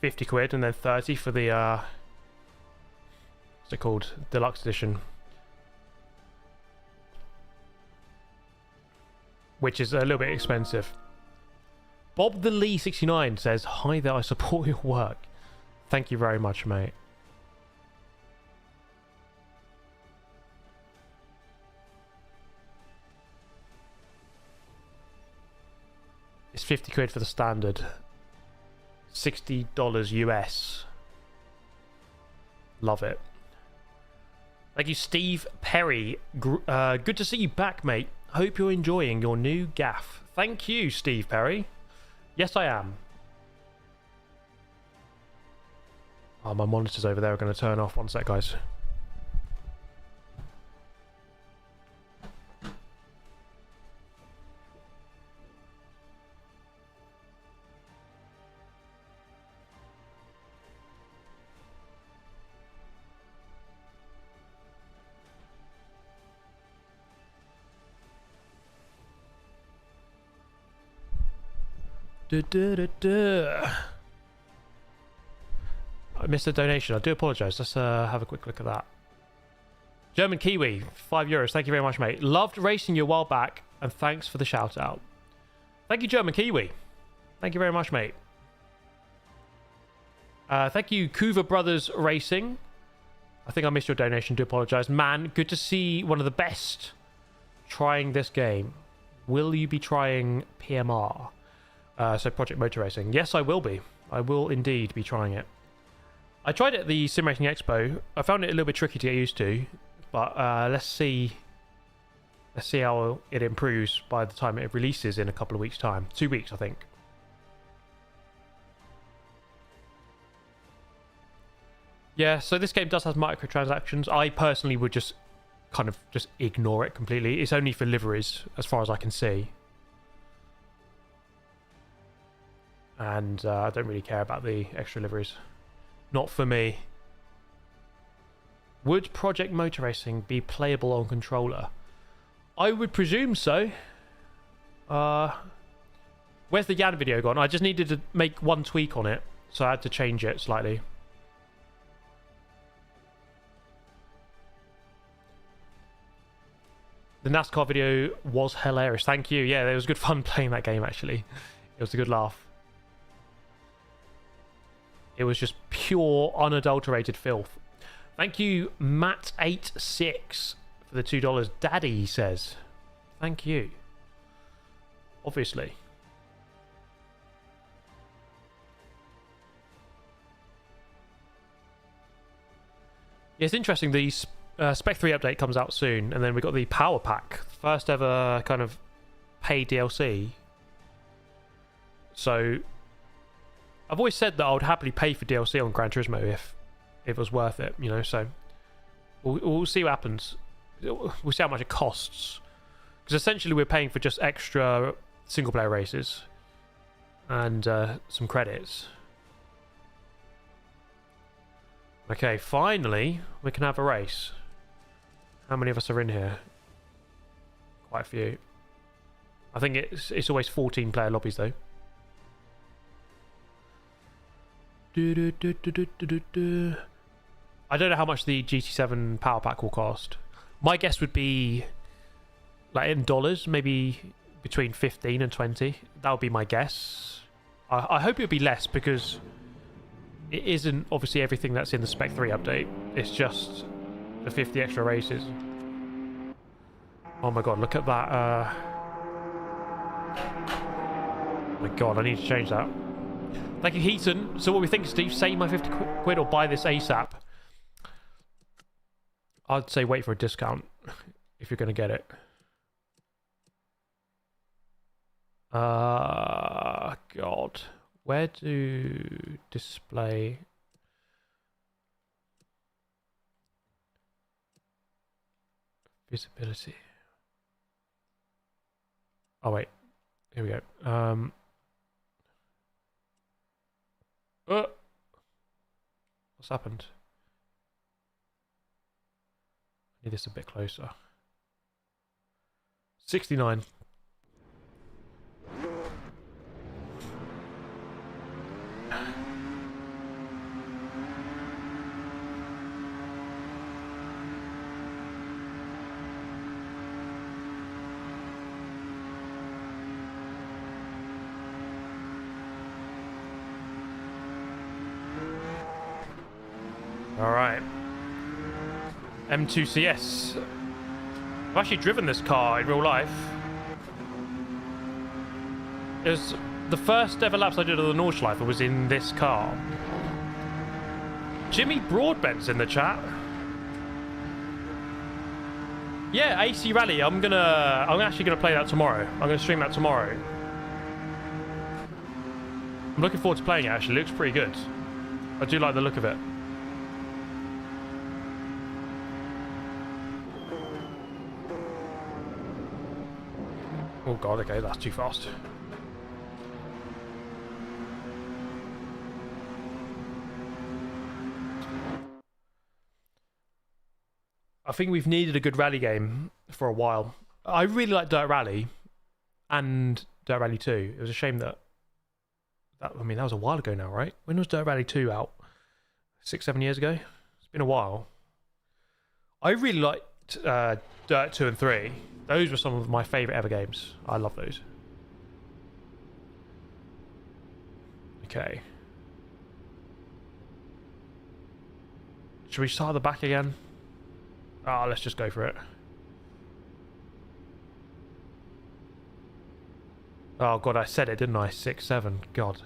50 quid and then 30 for the what's it called? Deluxe edition. Which is a little bit expensive. Bob the Lee 69 says, "Hi there, I support your work." Thank you very much, mate. It's 50 quid for the standard. $60 US. Love it. Thank you, Steve Perry. Good to see you back, mate. Hope you're enjoying your new gaff. Thank you, Steve Perry. Yes, I am. Oh, my monitors over there are going to turn off. One sec, guys. I missed a donation. I do apologise. Let's have a quick look at that. German Kiwi, €5. Thank you very much, mate. Loved racing you a while back, and thanks for the shout out. Thank you, German Kiwi. Thank you very much, mate. Thank you, Kuva Brothers Racing. I think I missed your donation. Do apologise. Man, good to see one of the best trying this game. Will you be trying PMR? So Project Motor Racing. Yes, I will be. I will indeed be trying it. I tried it at the Sim Racing Expo. I found it a little bit tricky to get used to, but let's see how it improves by the time it releases in a couple of weeks' time. 2 weeks, I think. Yeah, so this game does have microtransactions. I personally would just kind of just ignore it completely. It's only for liveries, as far as I can see. And I don't really care about the extra liveries. Not for me. Would Project Motor Racing be playable on controller? I would presume so. Where's the Jan video gone? I just needed to make one tweak on it, so I had to change it slightly. The NASCAR video was hilarious. Thank you. Yeah, it was good fun playing that game, actually. It was a good laugh. It was just pure, unadulterated filth. Thank you, Matt86, for the $2. Daddy, he says. Thank you. Obviously. Yeah, it's interesting. The Spec 3 update comes out soon, and then we got the Power Pack. First ever kind of paid DLC. So I've always said that I would happily pay for DLC on Gran Turismo if it was worth it, you know, so we'll see what happens. We'll see how much it costs. Because essentially we're paying for just extra single player races and some credits. Okay, finally we can have a race. How many of us are in here? Quite a few. I think it's always 14 player lobbies though. I don't know how much the GT7 power pack will cost. My guess would be, like in dollars, maybe between 15 and 20. That would be my guess. I hope it would be less, because it isn't obviously everything that's in the Spec 3 update. It's just the 50 extra races. Oh my god, look at that. Oh my god, I need to change that. Thank you, Heaton. So what we think, Steve, save my 50 quid or buy this ASAP? I'd say wait for a discount if you're going to get it. God. Where to display? Visibility. Oh, wait. Here we go. What's happened? I need this a bit closer. 69. All right. M2CS. I've actually driven this car in real life. It was the first ever laps I did of the Nordschleife was in this car. Jimmy Broadbent's in the chat. Yeah, AC Rally. I'm actually gonna play that tomorrow. I'm gonna stream that tomorrow. I'm looking forward to playing it. Actually, it looks pretty good. I do like the look of it. Oh god, okay, that's too fast. I think we've needed a good rally game for a while. I really like Dirt Rally and Dirt Rally 2. It was a shame that I mean, that was a while ago now, right? When was Dirt Rally 2 out? 6-7 years ago? It's been a while. I really liked Dirt 2 and 3. Those were some of my favourite ever games. I love those. Okay. Should we start at the back again? Ah, let's just go for it. Oh god, I said it, didn't I? 6-7. God.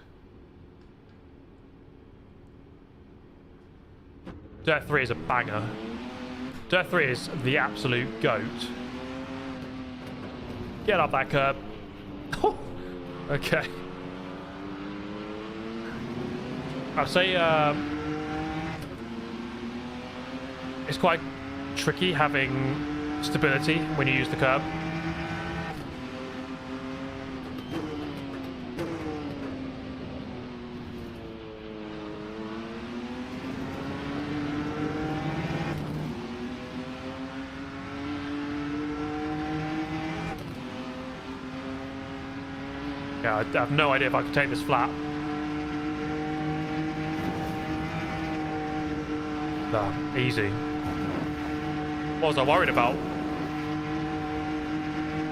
Dirt 3 is a banger. Dirt 3 is the absolute GOAT. Get up that curb. Okay. I'd say it's quite tricky having stability when you use the curb. Yeah, I have no idea if I could take this flat. Nah, easy. What was I worried about?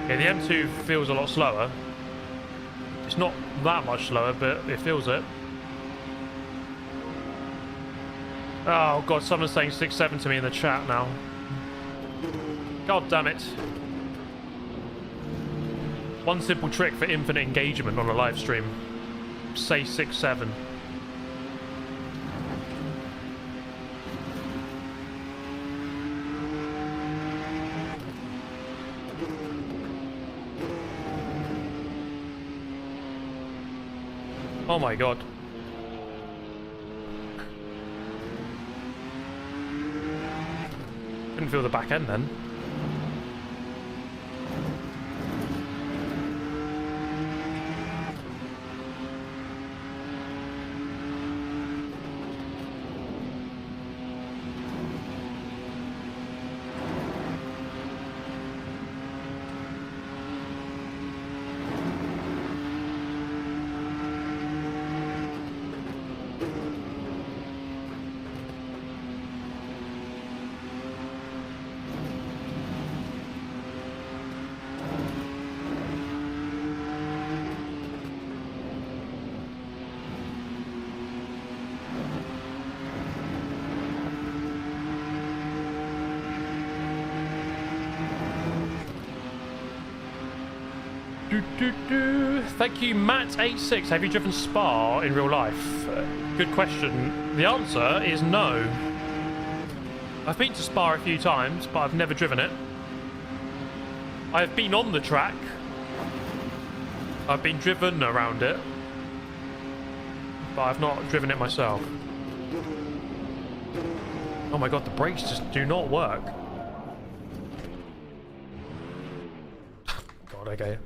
Yeah, the M2 feels a lot slower. It's not that much slower, but it feels it. Oh god, someone's saying 6-7 to me in the chat now. God damn it. One simple trick for infinite engagement on a live stream. Say 6-7. Oh my god. Couldn't feel the back end then. Thank you, Matt86. Have you driven Spa in real life? Good question. The answer is no. I've been to Spa a few times, but I've never driven it. I've been on the track. I've been driven around it, but I've not driven it myself. Oh my god, the brakes just do not work. God, okay.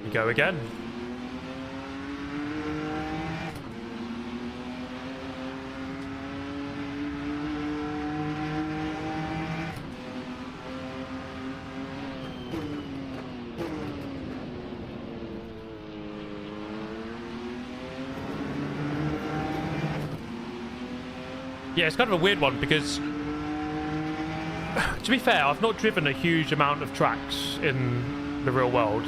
You go again. Yeah, it's kind of a weird one because, to be fair, I've not driven a huge amount of tracks in the real world.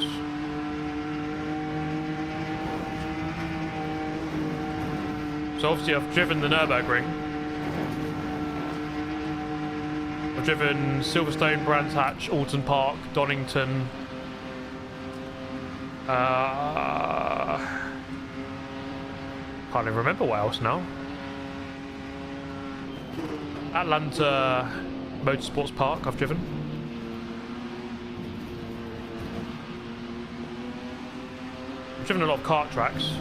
So obviously I've driven the Nürburgring. I've driven Silverstone, Brands Hatch, Alton Park, Donington. Can't even remember what else now. Atlanta Motorsports Park I've driven. I've driven a lot of kart tracks.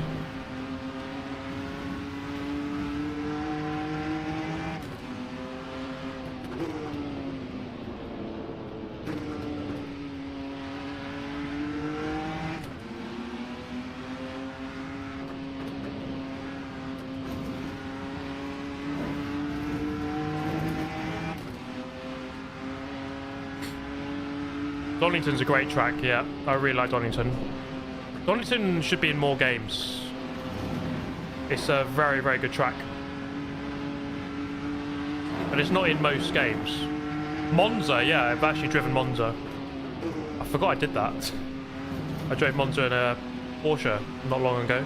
Donington's a great track, yeah. I really like Donington. Donington should be in more games. It's a very, very good track. But it's not in most games. Monza, yeah, I've actually driven Monza. I forgot I did that. I drove Monza in a Porsche not long ago.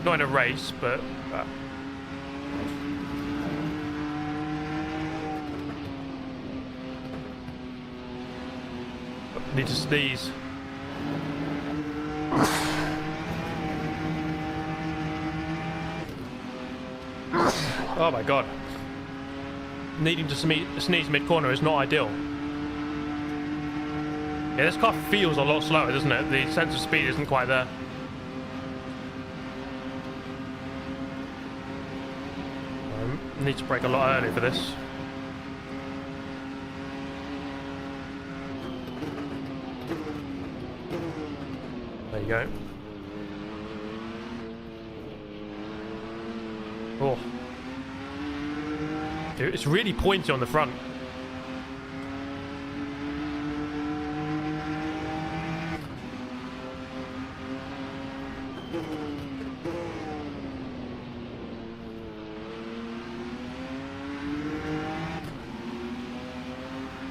Not in a race, but... Need to sneeze. Oh my god. Needing to sneeze mid-corner is not ideal. Yeah, this car feels a lot slower, doesn't it? The sense of speed isn't quite there. Need to brake a lot early for this. There you go. Oh. It's really pointy on the front.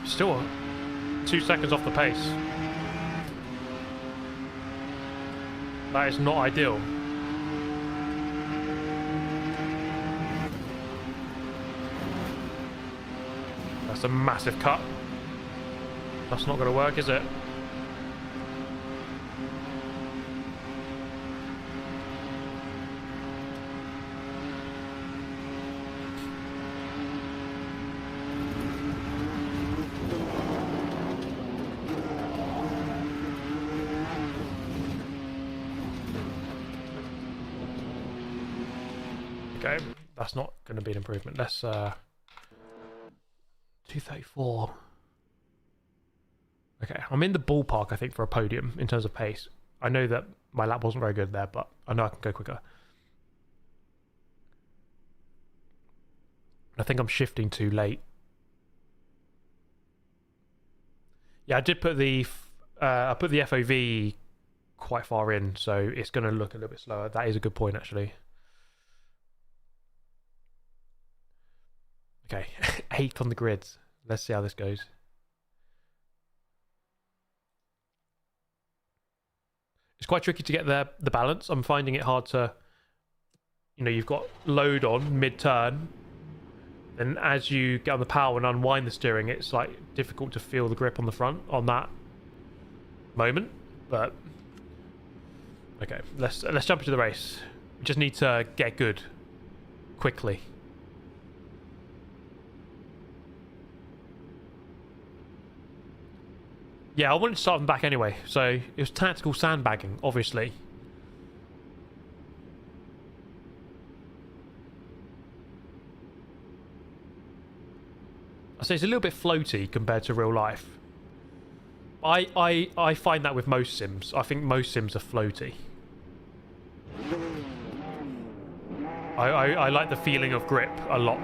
Still 2 seconds off the pace. That is not ideal. That's a massive cut. That's not going to work, is it? Okay, that's not going to be an improvement. Let's 234. Okay, I'm in the ballpark, I think, for a podium in terms of pace. I know that my lap wasn't very good there, but I know I can go quicker. I think I'm shifting too late. Yeah, I did put the I put the FOV quite far in, so it's going to look a little bit slower. That is a good point, actually. Okay, 8th on the grid. Let's see how this goes. It's quite tricky to get the balance. I'm finding it hard to, you know, you've got load on mid-turn, And as you get on the power and unwind the steering, it's like difficult to feel the grip on the front on that moment. But okay, let's jump into the race. We just need to get good quickly. Yeah, I wanted to start them back anyway, so it was tactical sandbagging, obviously. I say it's a little bit floaty compared to real life. I find that with most sims. I think most sims are floaty. I like the feeling of grip a lot.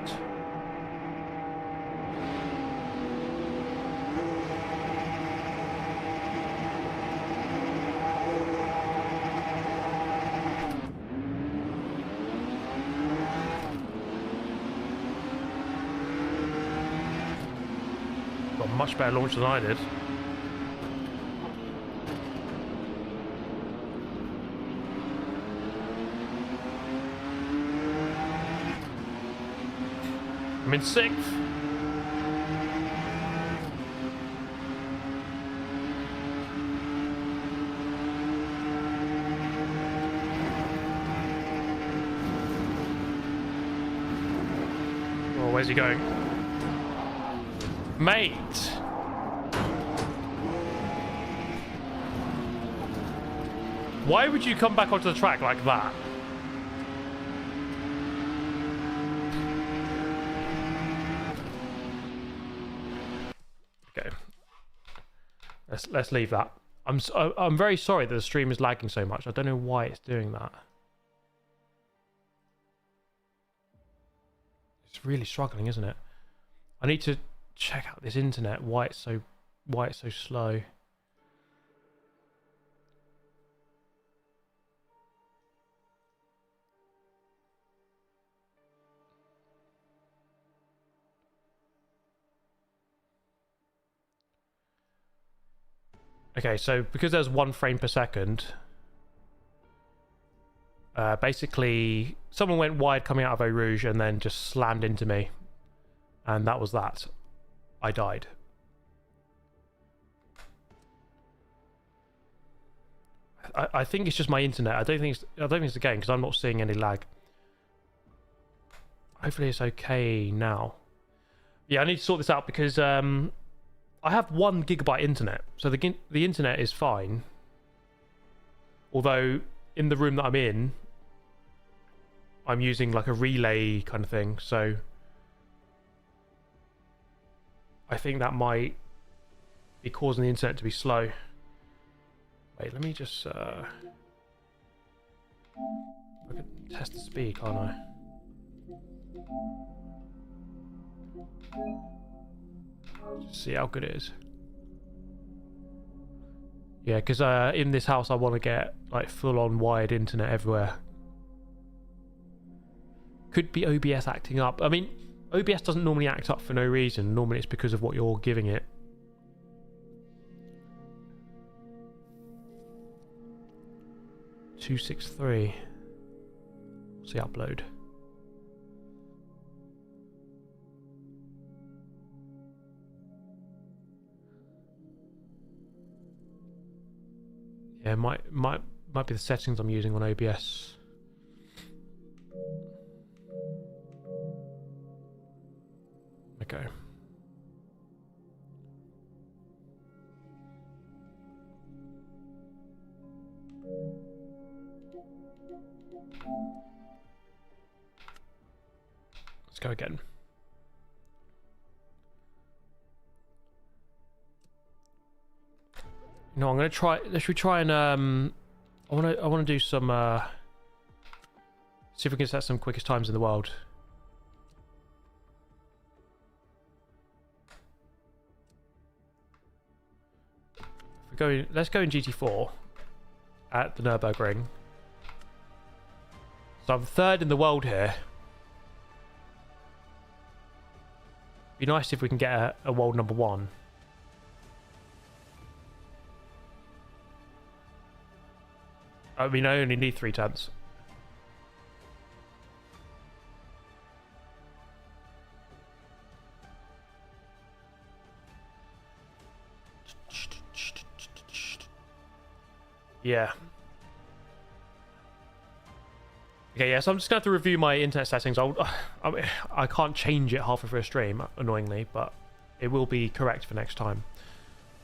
Got a much better launch than I did. I'm in 6th. Oh, where's he going? Mate! Why would you come back onto the track like that? Okay. Let's leave that. I'm very sorry that the stream is lagging so much. I don't know why it's doing that. It's really struggling, isn't it? I need to check out this internet, why it's so slow. Okay, so because there's 1 frame per second, basically someone went wide coming out of Eau Rouge and then just slammed into me, and that was that. I died. I think it's just my internet. I don't think it's the game, because I'm not seeing any lag. Hopefully it's okay now. Yeah, I need to sort this out because I have 1 gigabyte internet, so the internet is fine. Although in the room that I'm in, I'm using like a relay kind of thing, so I think that might be causing the internet to be slow. Wait, let me just I can test the speed, can't I? Just see how good it is. Yeah, because in this house I want to get like full-on wired internet everywhere. Could be OBS acting up. I mean, OBS doesn't normally act up for no reason. Normally it's because of what you're giving it. .263. What's the upload? Yeah, might be the settings I'm using on OBS. Okay. Let's go again. No, I'm gonna try. Should we try and I wanna do some see if we can set some quickest times in the world. Let's go in GT4 at the Nürburgring. So I'm 3rd in the world here. Be nice if we can get a world number 1. I mean, I only need 3 tenths. Yeah. Okay, yeah, so I'm just going to have to review my internet settings. I can't change it halfway through a stream, annoyingly, but it will be correct for next time.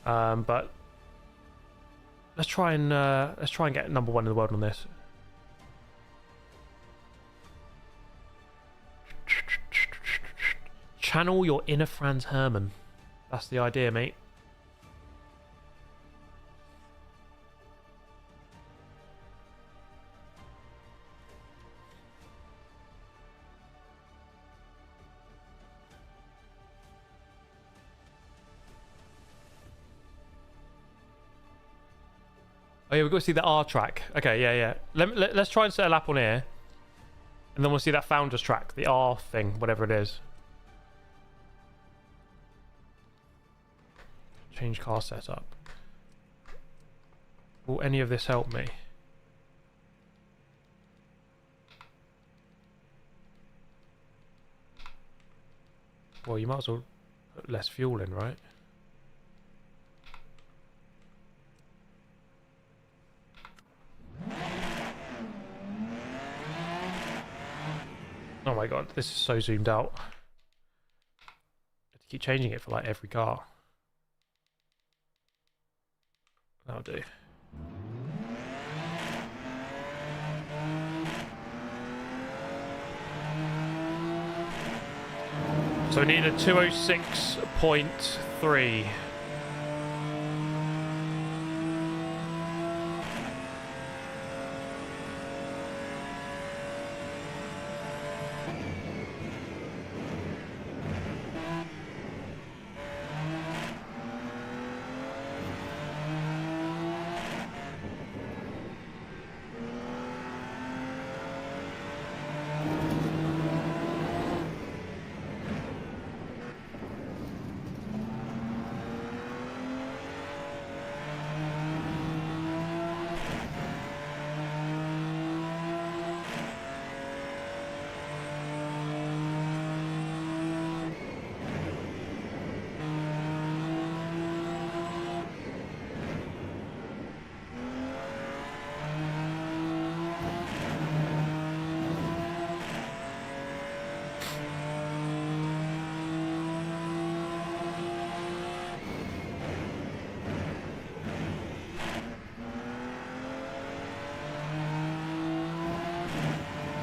But let's try and get number 1 in the world on this. Channel your inner Franz Hermann. That's the idea, mate. Oh yeah, we've got to see the R track. Okay, yeah. Let's try and set a lap on here. And then we'll see that Founders track, the R thing, whatever it is. Change car setup. Will any of this help me? Well, you might as well put less fuel in, right? Oh my god, this is so zoomed out. I have to keep changing it for like every car. That'll do. So we need a 206.3.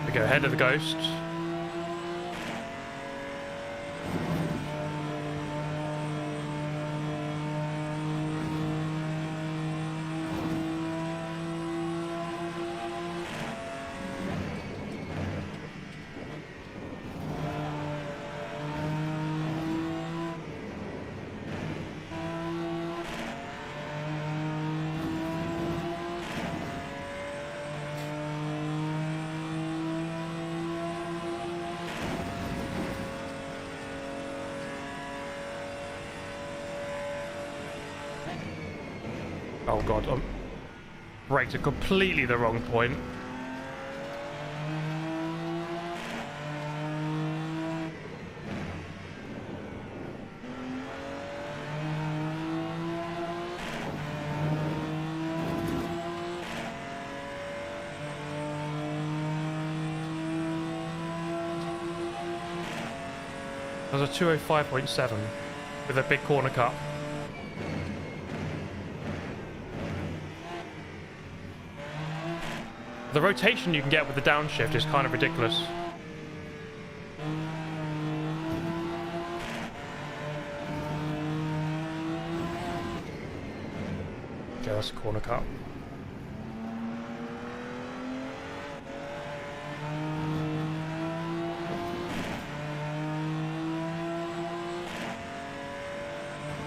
We go ahead of the Ghost. Oh god, I'm braked at completely the wrong point. There's a 205.7 with a big corner cut. The rotation you can get with the downshift is kind of ridiculous. Okay, that's a corner cut.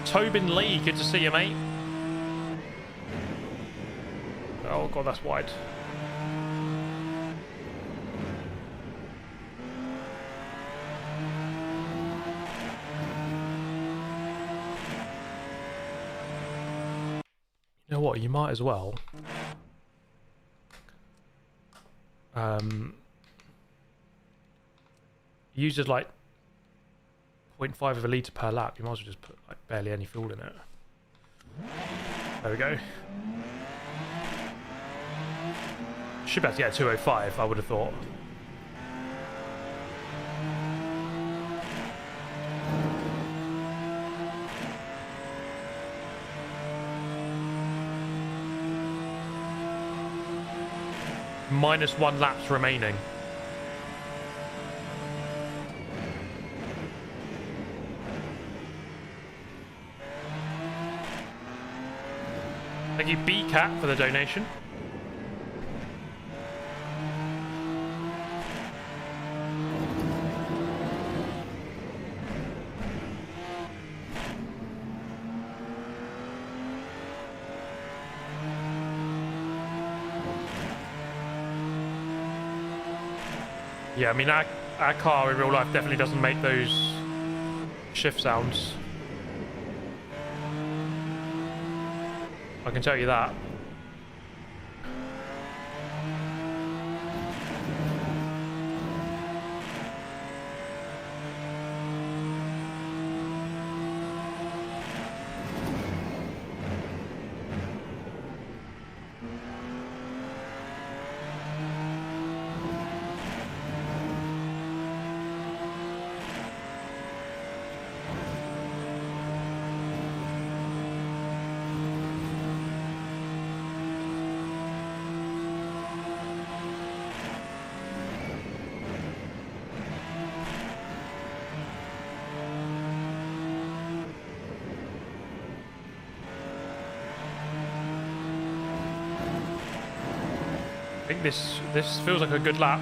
Tobin Lee, good to see you, mate. Oh god, that's wide. You know what, you might as well use it like 0.5 of a litre per lap. You might as well just put like barely any fuel in it. There we go. Should be able to get 205, I would have thought. -1 laps remaining. Thank you, BCat, for the donation. Yeah, I mean, our car in real life definitely doesn't make those shift sounds. I can tell you that. I think this feels like a good lap.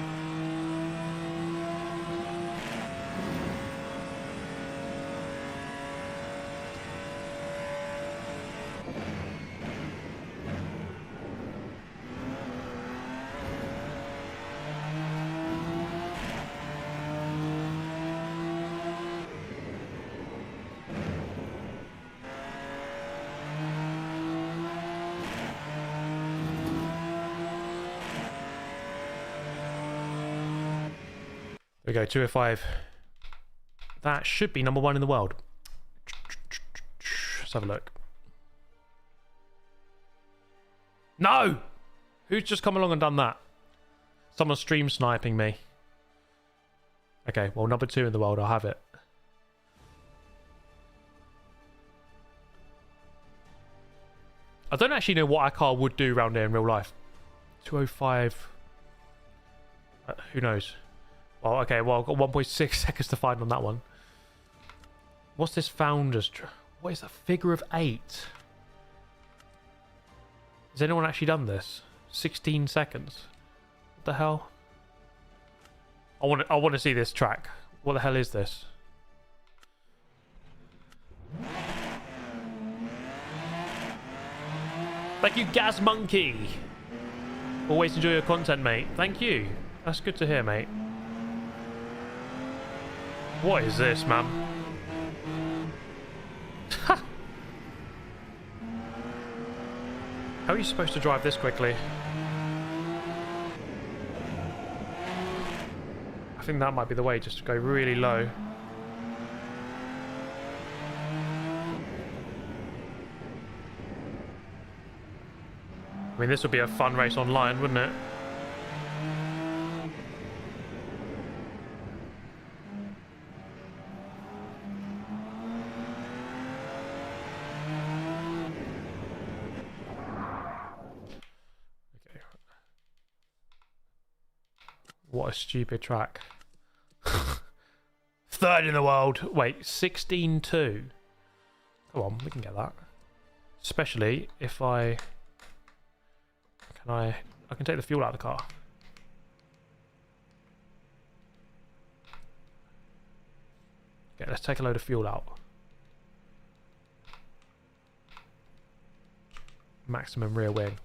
There we go, 205. That should be #1 in the world. Let's have a look. No! Who's just come along and done that? Someone's stream sniping me. Okay, well, #2 in the world, I'll have it. I don't actually know what our car would do around here in real life. 205. Who knows? Well, okay, well, I've got 1.6 seconds to find on that one. What's this founder's... What is that? Figure of 8? Has anyone actually done this? 16 seconds. What the hell? I want to see this track. What the hell is this? Thank you, Gas Monkey. Always enjoy your content, mate. Thank you. That's good to hear, mate. What is this, man? How are you supposed to drive this quickly? I think that might be the way, just to go really low. I mean, this would be a fun race online, wouldn't it? What a stupid track. Third in the world. Wait, 16-2. Come on, we can get that. Especially if I can take the fuel out of the car. Okay, let's take a load of fuel out. Maximum rear wing.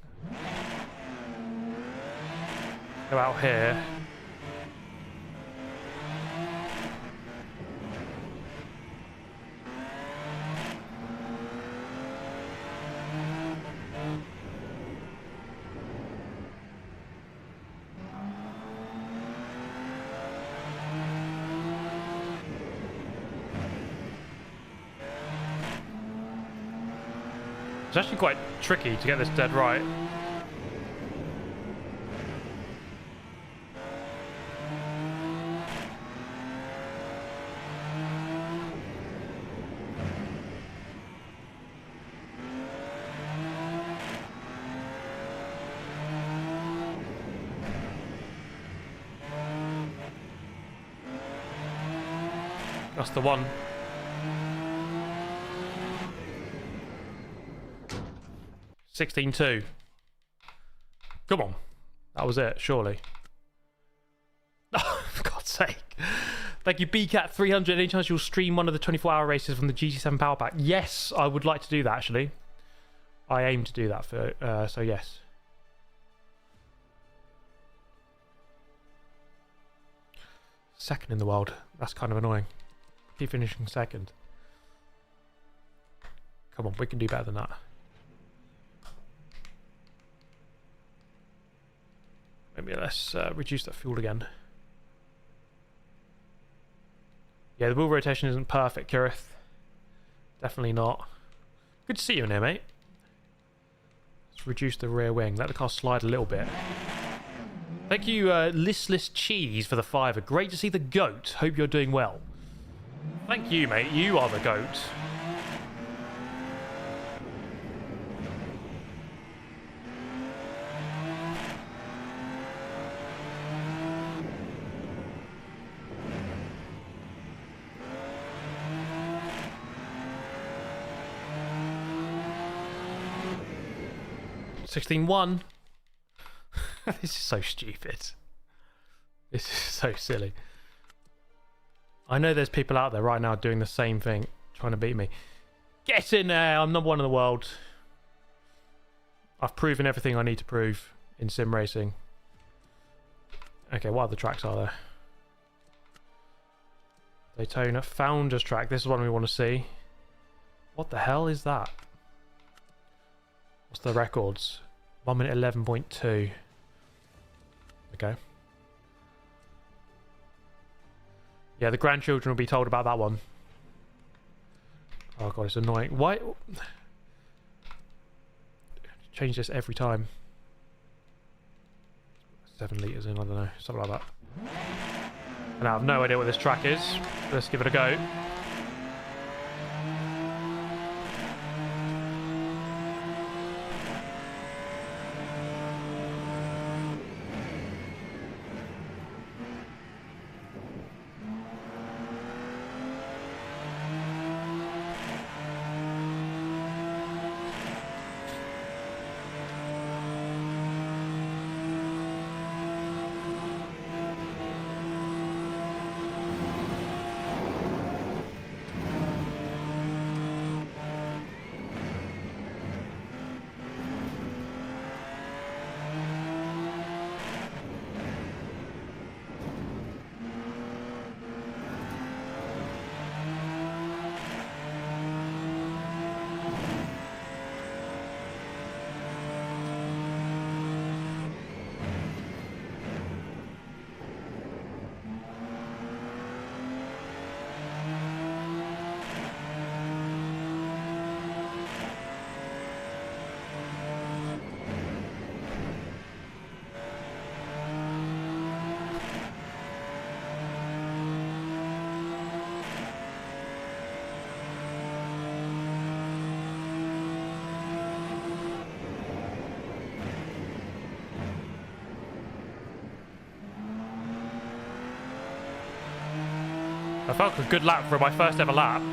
Go out here. It's actually quite tricky to get this dead right. That's the one. $16.2. Come on. That was it, surely. Oh, for God's sake. Thank you, BCat300. Any chance you'll stream one of the 24-hour races from the GT7 Power Pack? Yes, I would like to do that, actually. I aim to do that, for so yes. Second in the world. That's kind of annoying. Keep finishing second. Come on, we can do better than that. Maybe let's reduce that fuel again. Yeah, the wheel rotation isn't perfect, Kirith. Definitely not. Good to see you in here, mate. Let's reduce the rear wing. Let the car slide a little bit. Thank you, Listless Cheese, for the $5. Great to see the goat. Hope you're doing well. Thank you, mate. You are the goat. $16.1. This is so stupid. This is so silly. I know there's people out there right now doing the same thing, trying to beat me. Get in there! I'm #1 in the world. I've proven everything I need to prove in sim racing. Okay, what other tracks are there? Daytona Founders Track. This is one we want to see. What the hell is that? What's the records? 1 minute 11.2. Okay. Yeah, the grandchildren will be told about that one. Oh god, it's annoying. Why? Change this every time. 7 litres in, I don't know. Something like that. And I have no idea what this track is. Let's give it a go. I felt a good lap for my first ever lap.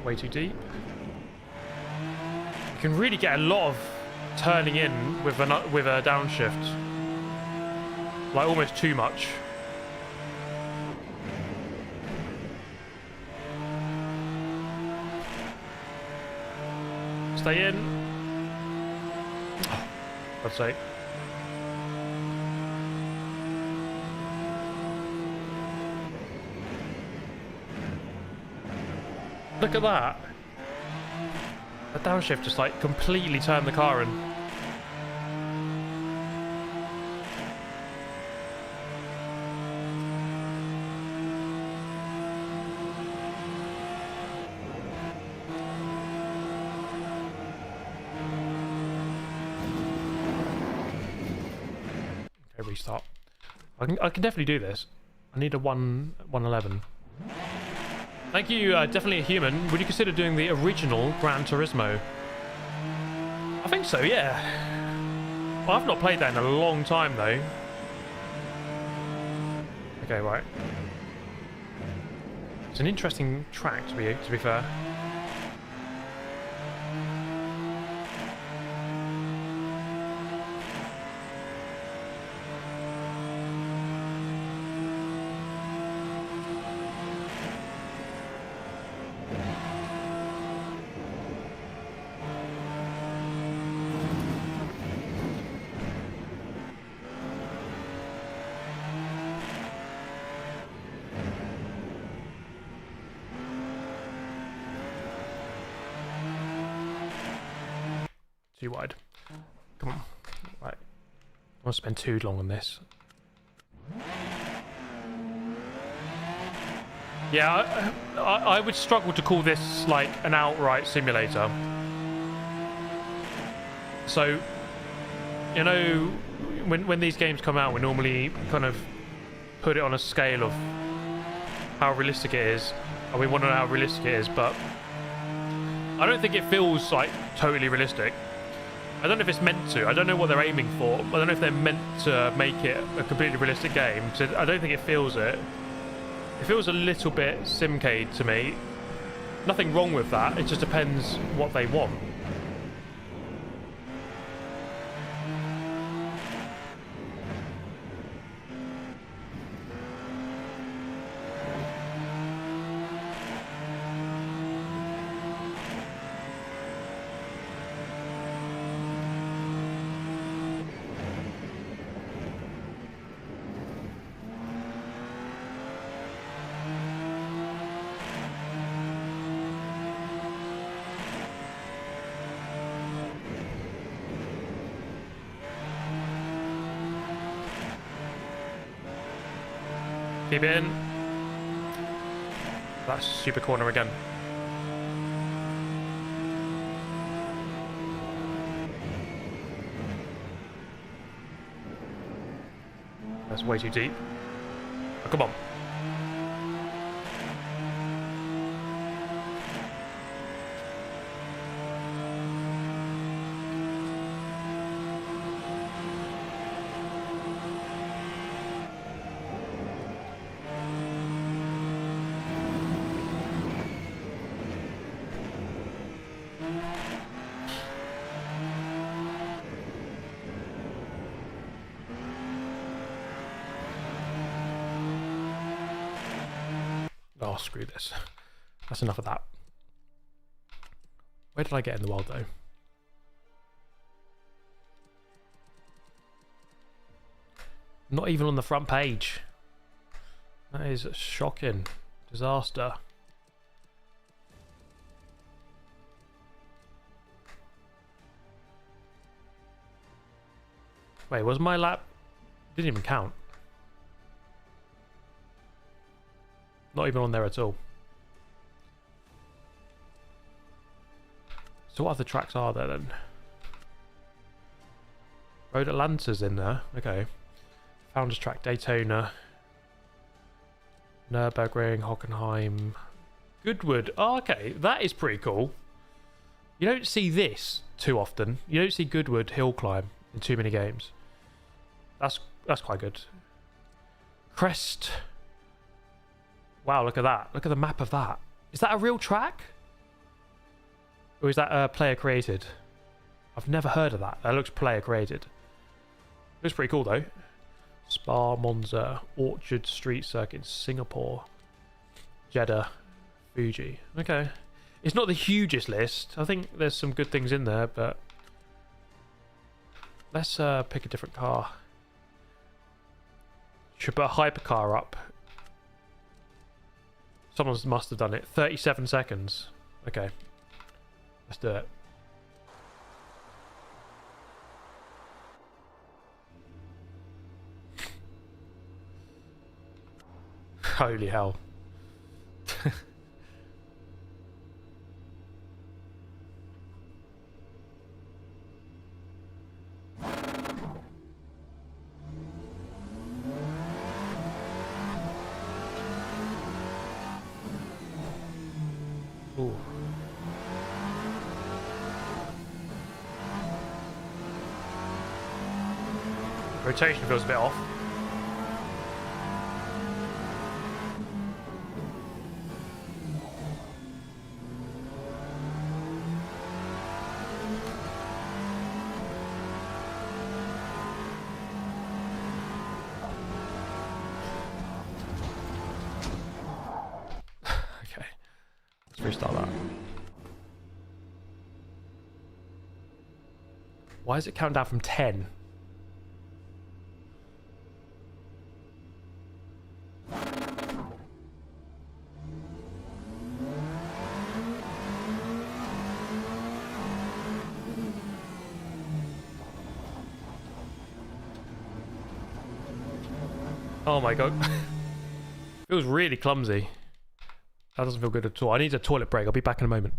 Way too deep. You can really get a lot of turning in with a downshift, like almost too much. Stay in. Oh, God's sake. Look at that. The downshift just like completely turned the car in. Okay, restart. I can definitely do this. I need a 111. Thank you, definitely a human. Would you consider doing the original Gran Turismo? I think so, yeah. Well, I've not played that in a long time, though. Okay, right. It's an interesting track, to be fair. Too wide. Come on. Right. I won't spend too long on this. Yeah, I would struggle to call this like an outright simulator. So, you know, when these games come out, we normally kind of put it on a scale of how realistic it is. And we want to know how realistic it is, but I don't think it feels like totally realistic. I don't know if it's meant to. I don't know what they're aiming for. I don't know if they're meant to make it a completely realistic game. So I don't think it feels it. It feels a little bit simcade to me. Nothing wrong with that. It just depends what they want. Keep it in. That's super corner again. That's way too deep. Oh, come on. Oh, screw this. That's enough of that. Where did I get in the world, though? Not even on the front page. That is shocking. Disaster. Wait, was my lap... Didn't even count. Not even on there at all. So what other tracks are there then? Road Atlanta's in there. Okay. Founders Track, Daytona. Nürburgring, Hockenheim. Goodwood. Oh, okay. That is pretty cool. You don't see this too often. You don't see Goodwood Hill Climb in too many games. That's quite good. Crest. Wow, look at that. Look at the map of that. Is that a real track? Or is that player created? I've never heard of that. That looks player created. Looks pretty cool though. Spa, Monza, Orchard Street Circuit, Singapore, Jeddah, Fuji. Okay. It's not the hugest list. I think there's some good things in there, but let's pick a different car. Should put a hypercar up. Someone must have done it. 37 seconds. Okay. Let's do it. Holy hell. Rotation feels a bit off. Okay, let's restart that. Why is it counting down from 10? Oh my god. Feels really clumsy. That doesn't feel good at all. I need a toilet break. I'll be back in a moment.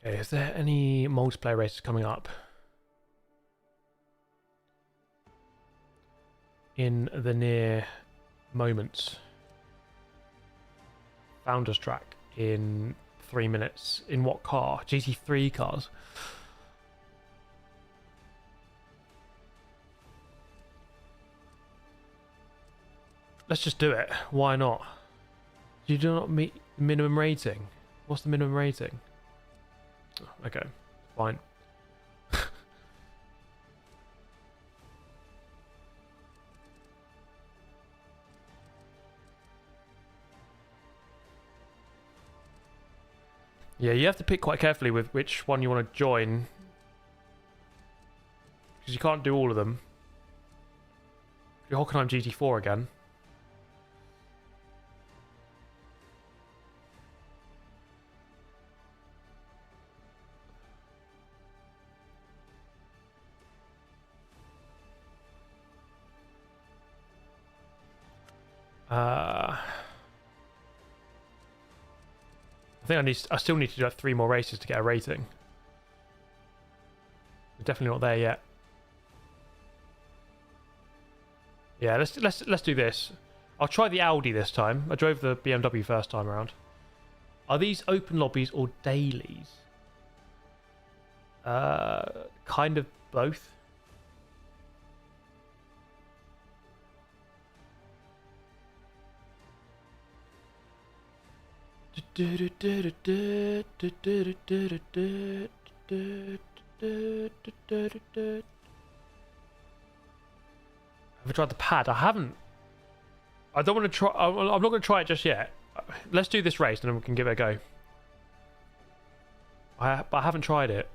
Okay, is there any multiplayer races coming up in the near moments? Founders track in 3 minutes. In what car? GT3 cars. Let's just do it. Why not? You do not meet minimum rating. What's the minimum rating? Okay, fine. Yeah, you have to pick quite carefully with which one you want to join, because you can't do all of them. Your Hockenheim GT4 again. I think I still need to do like 3 more races to get a rating. We're definitely not there yet. Yeah, let's do this. I'll try the Audi this time. I drove the BMW first time around. Are these open lobbies or dailies? Kind of both. Have I tried the pad? I haven't. I don't want to try. I'm not going to try it just yet. Let's do this race and then we can give it a go. But I haven't tried it.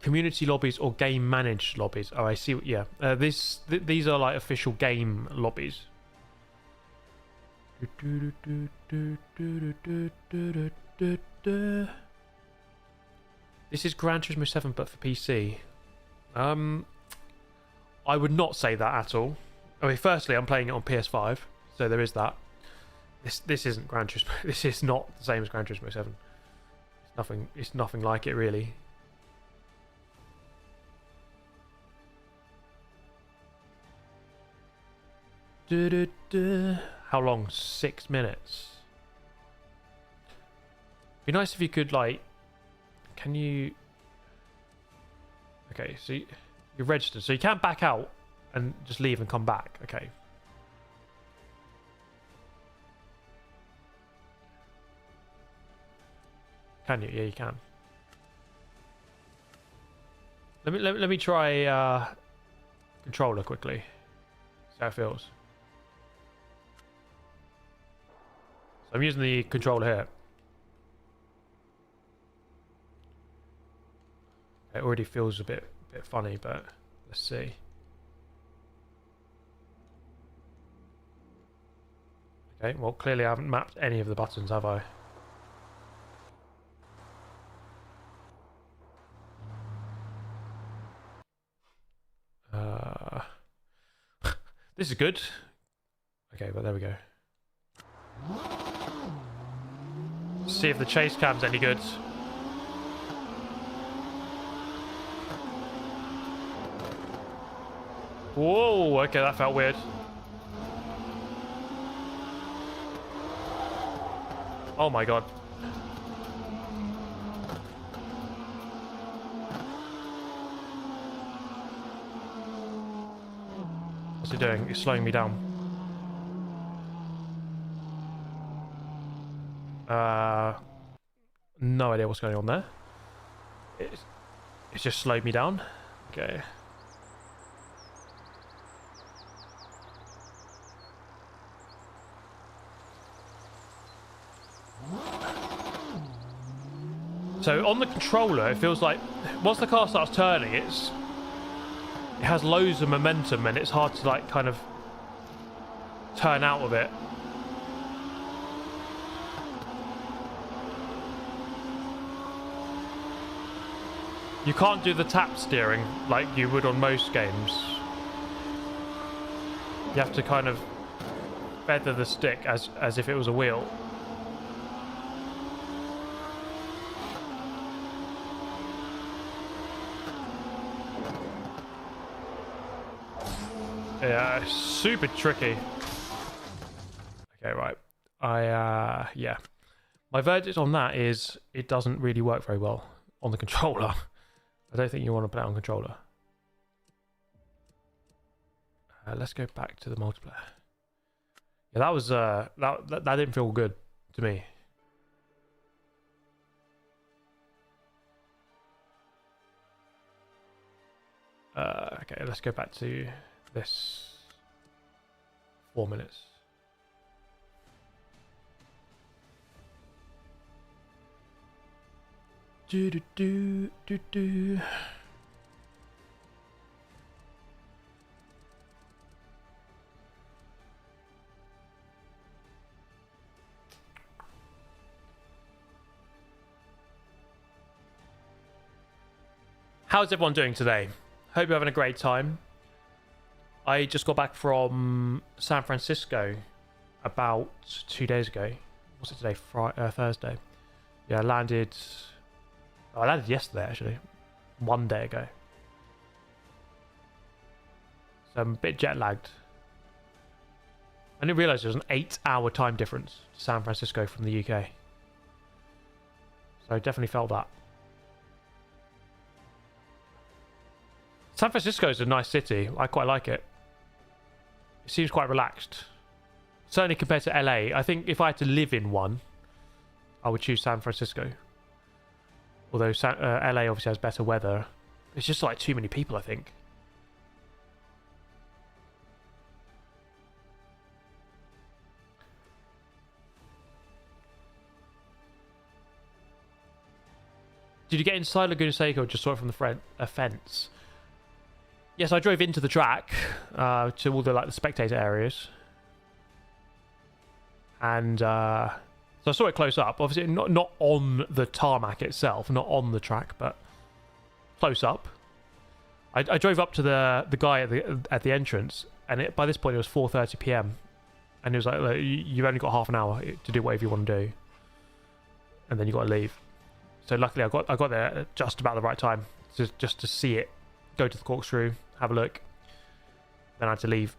Community lobbies or game managed lobbies. Oh, I see. Yeah, these are like official game lobbies. This is Gran Turismo 7 but for PC. I would not say that at all. I mean, firstly, I'm playing it on PS5, so there is that. This isn't Gran Turismo. This is not the same as Gran Turismo 7. It's nothing like it really. How long? 6 minutes. Be nice if you could like. Can you? Okay, so you're registered, so you can't back out and just leave and come back. Okay. Can you? Yeah, you can. Let me try controller quickly. See how it feels. So I'm using the controller here. It already feels a bit funny, but let's see. Okay, well clearly I haven't mapped any of the buttons, have I? This is good. Okay, well there we go. See if the chase cam's any good. Whoa, okay, that felt weird. Oh my god. What's it doing? It's slowing me down. No idea what's going on there. It's just slowed me down. Okay. So on the controller, it feels like once the car starts turning, it has loads of momentum and it's hard to like kind of turn out of it. You can't do the tap steering like you would on most games. You have to kind of feather the stick as if it was a wheel. Yeah, super tricky. Okay, right. Yeah. My verdict on that is it doesn't really work very well on the controller. I don't think you want to play it on controller. Let's go back to the multiplayer. Yeah, that was that didn't feel good to me. Okay, let's go back to this. 4 minutes. Do do do do do. How's everyone doing today? Hope you're having a great time. I just got back from San Francisco about 2 days ago. What's it today? Thursday. Yeah, I landed yesterday actually. 1 day ago. So I'm a bit jet lagged. I didn't realise there was an 8-hour time difference to San Francisco from the UK. So I definitely felt that. San Francisco is a nice city. I quite like it. It seems quite relaxed. Certainly compared to LA. I think if I had to live in one, I would choose San Francisco. Although LA obviously has better weather. It's just like too many people, I think. Did you get inside Laguna Seca or just saw it from the fence? Yes, I drove into the track to all the the spectator areas, and so I saw it close up. Obviously, not on the tarmac itself, not on the track, but close up. I drove up to the guy at the entrance, and by this point it was 4:30 p.m. and it was like, look, you've only got half an hour to do whatever you want to do, and then you got to leave. So luckily, I got there at just about the right time, just to see it, go to the corkscrew, have a look. Then I had to leave.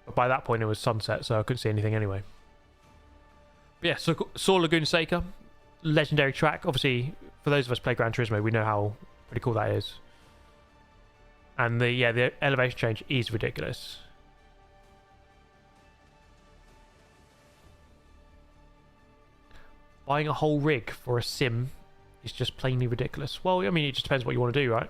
But by that point, it was sunset, so I couldn't see anything anyway. But yeah, so saw Laguna Seca, legendary track. Obviously, for those of us who play Gran Turismo, we know how pretty cool that is. And the elevation change is ridiculous. Buying a whole rig for a sim is just plainly ridiculous. Well, I mean, it just depends what you want to do, right?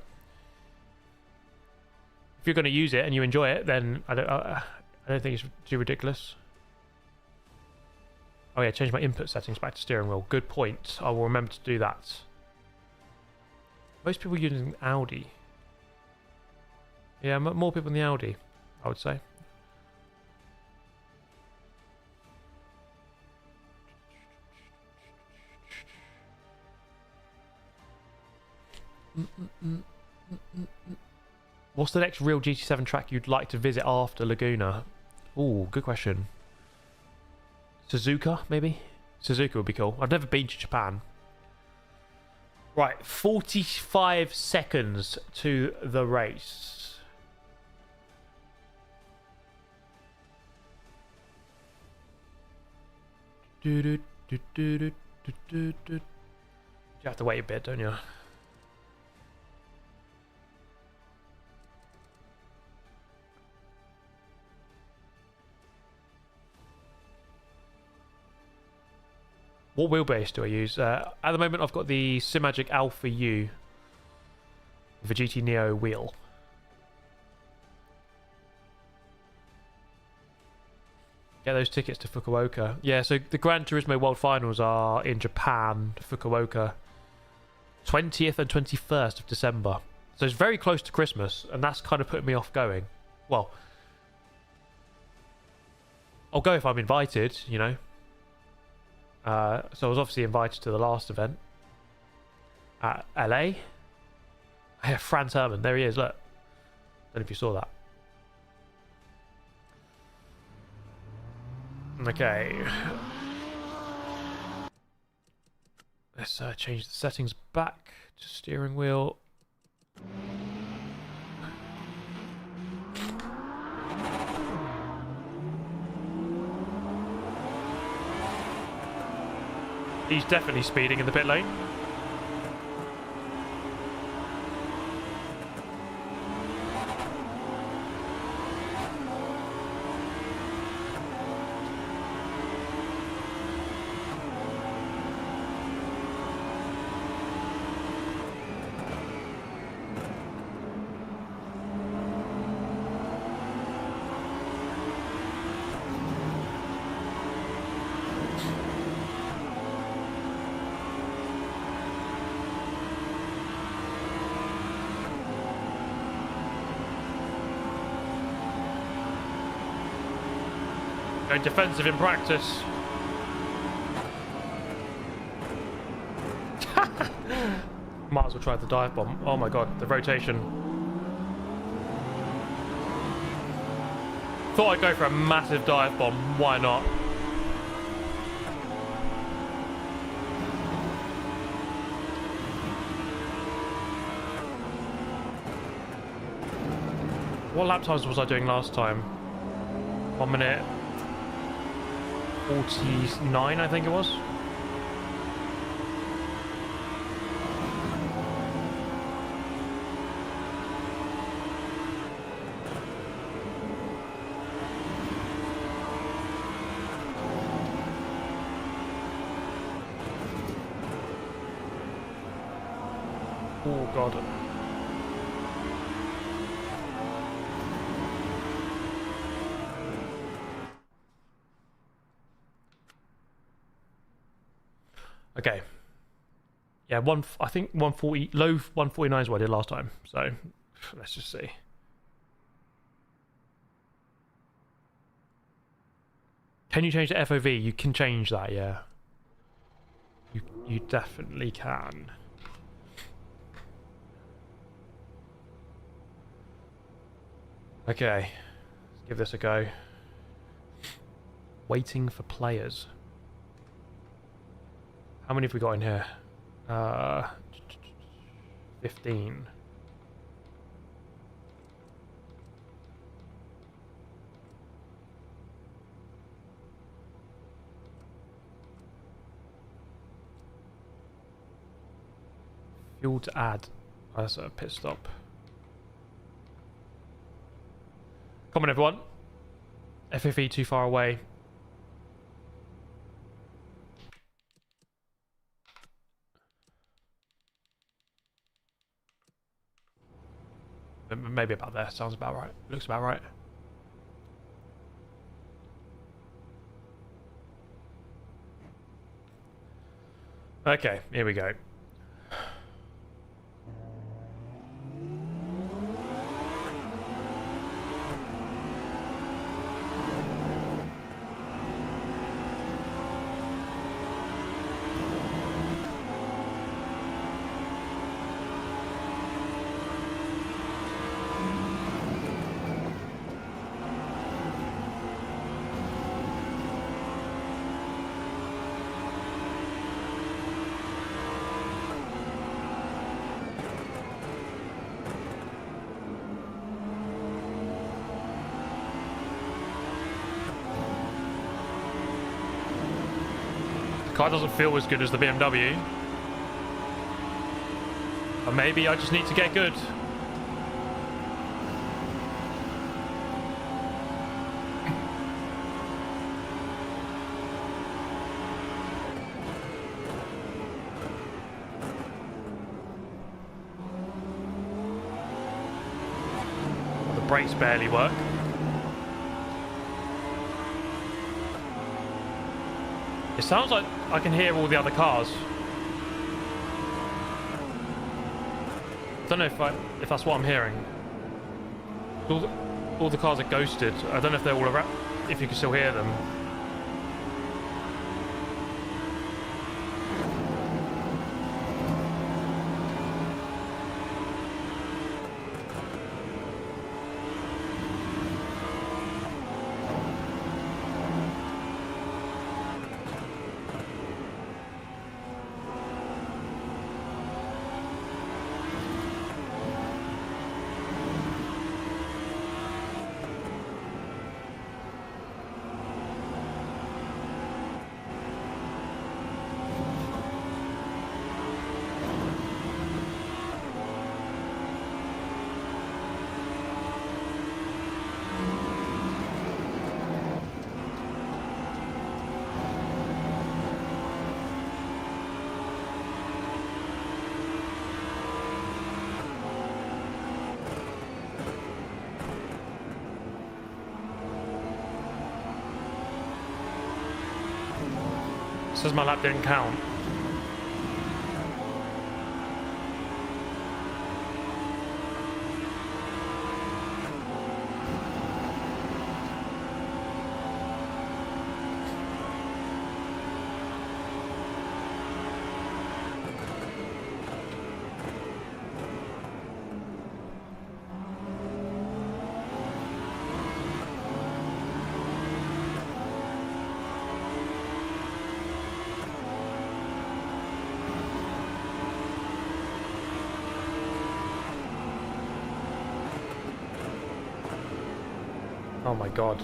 If you're going to use it and you enjoy it, then I don't think it's too ridiculous. Oh yeah, change my input settings back to steering wheel. Good point. I will remember to do that. Most people using Audi. Yeah, more people in the Audi, I would say. What's the next real GT7 track you'd like to visit after Laguna? Ooh, good question. Suzuka, maybe? Suzuka would be cool. I've never been to Japan. Right, 45 seconds to the race. You have to wait a bit, don't you? What wheelbase do I use? At the moment, I've got the Simagic Alpha U with a GT Neo wheel. Get those tickets to Fukuoka. Yeah, so the Gran Turismo World Finals are in Japan, Fukuoka, 20th and 21st of December. So it's very close to Christmas, and that's kind of putting me off going. Well, I'll go if I'm invited, you know. So I was obviously invited to the last event at LA. Yeah, Franz Herman, there he is, look. Don't know if you saw that. Okay. Let's change the settings back to steering wheel. He's definitely speeding in the pit lane. Going defensive in practice. Might as well try the dive bomb. Oh my god, the rotation. Thought I'd go for a massive dive bomb. Why not? What lap times was I doing last time? 1 minute 49, I think it was. Oh god. Okay. Yeah, I think 140, low 149 is what I did last time. So let's just see. Can you change the FOV? You can change that, yeah. You definitely can. Okay, let's give this a go. Waiting for players. How many have we got in here? 15. Fuel to add. Oh, that's a pit stop. Come on, everyone. FFE too far away. Maybe about there. Sounds about right. Looks about right. Okay, here we go. Car doesn't feel as good as the BMW. Or maybe I just need to get good. The brakes barely work. It sounds like I can hear all the other cars. I don't know if that's what I'm hearing. All the cars are ghosted. I don't know if they're all around, if you can still hear them. Says my lap didn't count. Oh my god.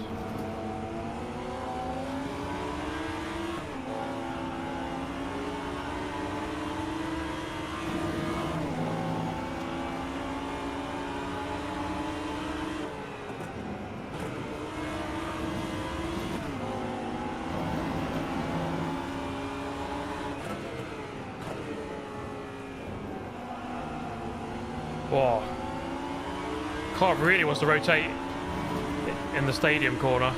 Whoa. Car really wants to rotate in the stadium corner.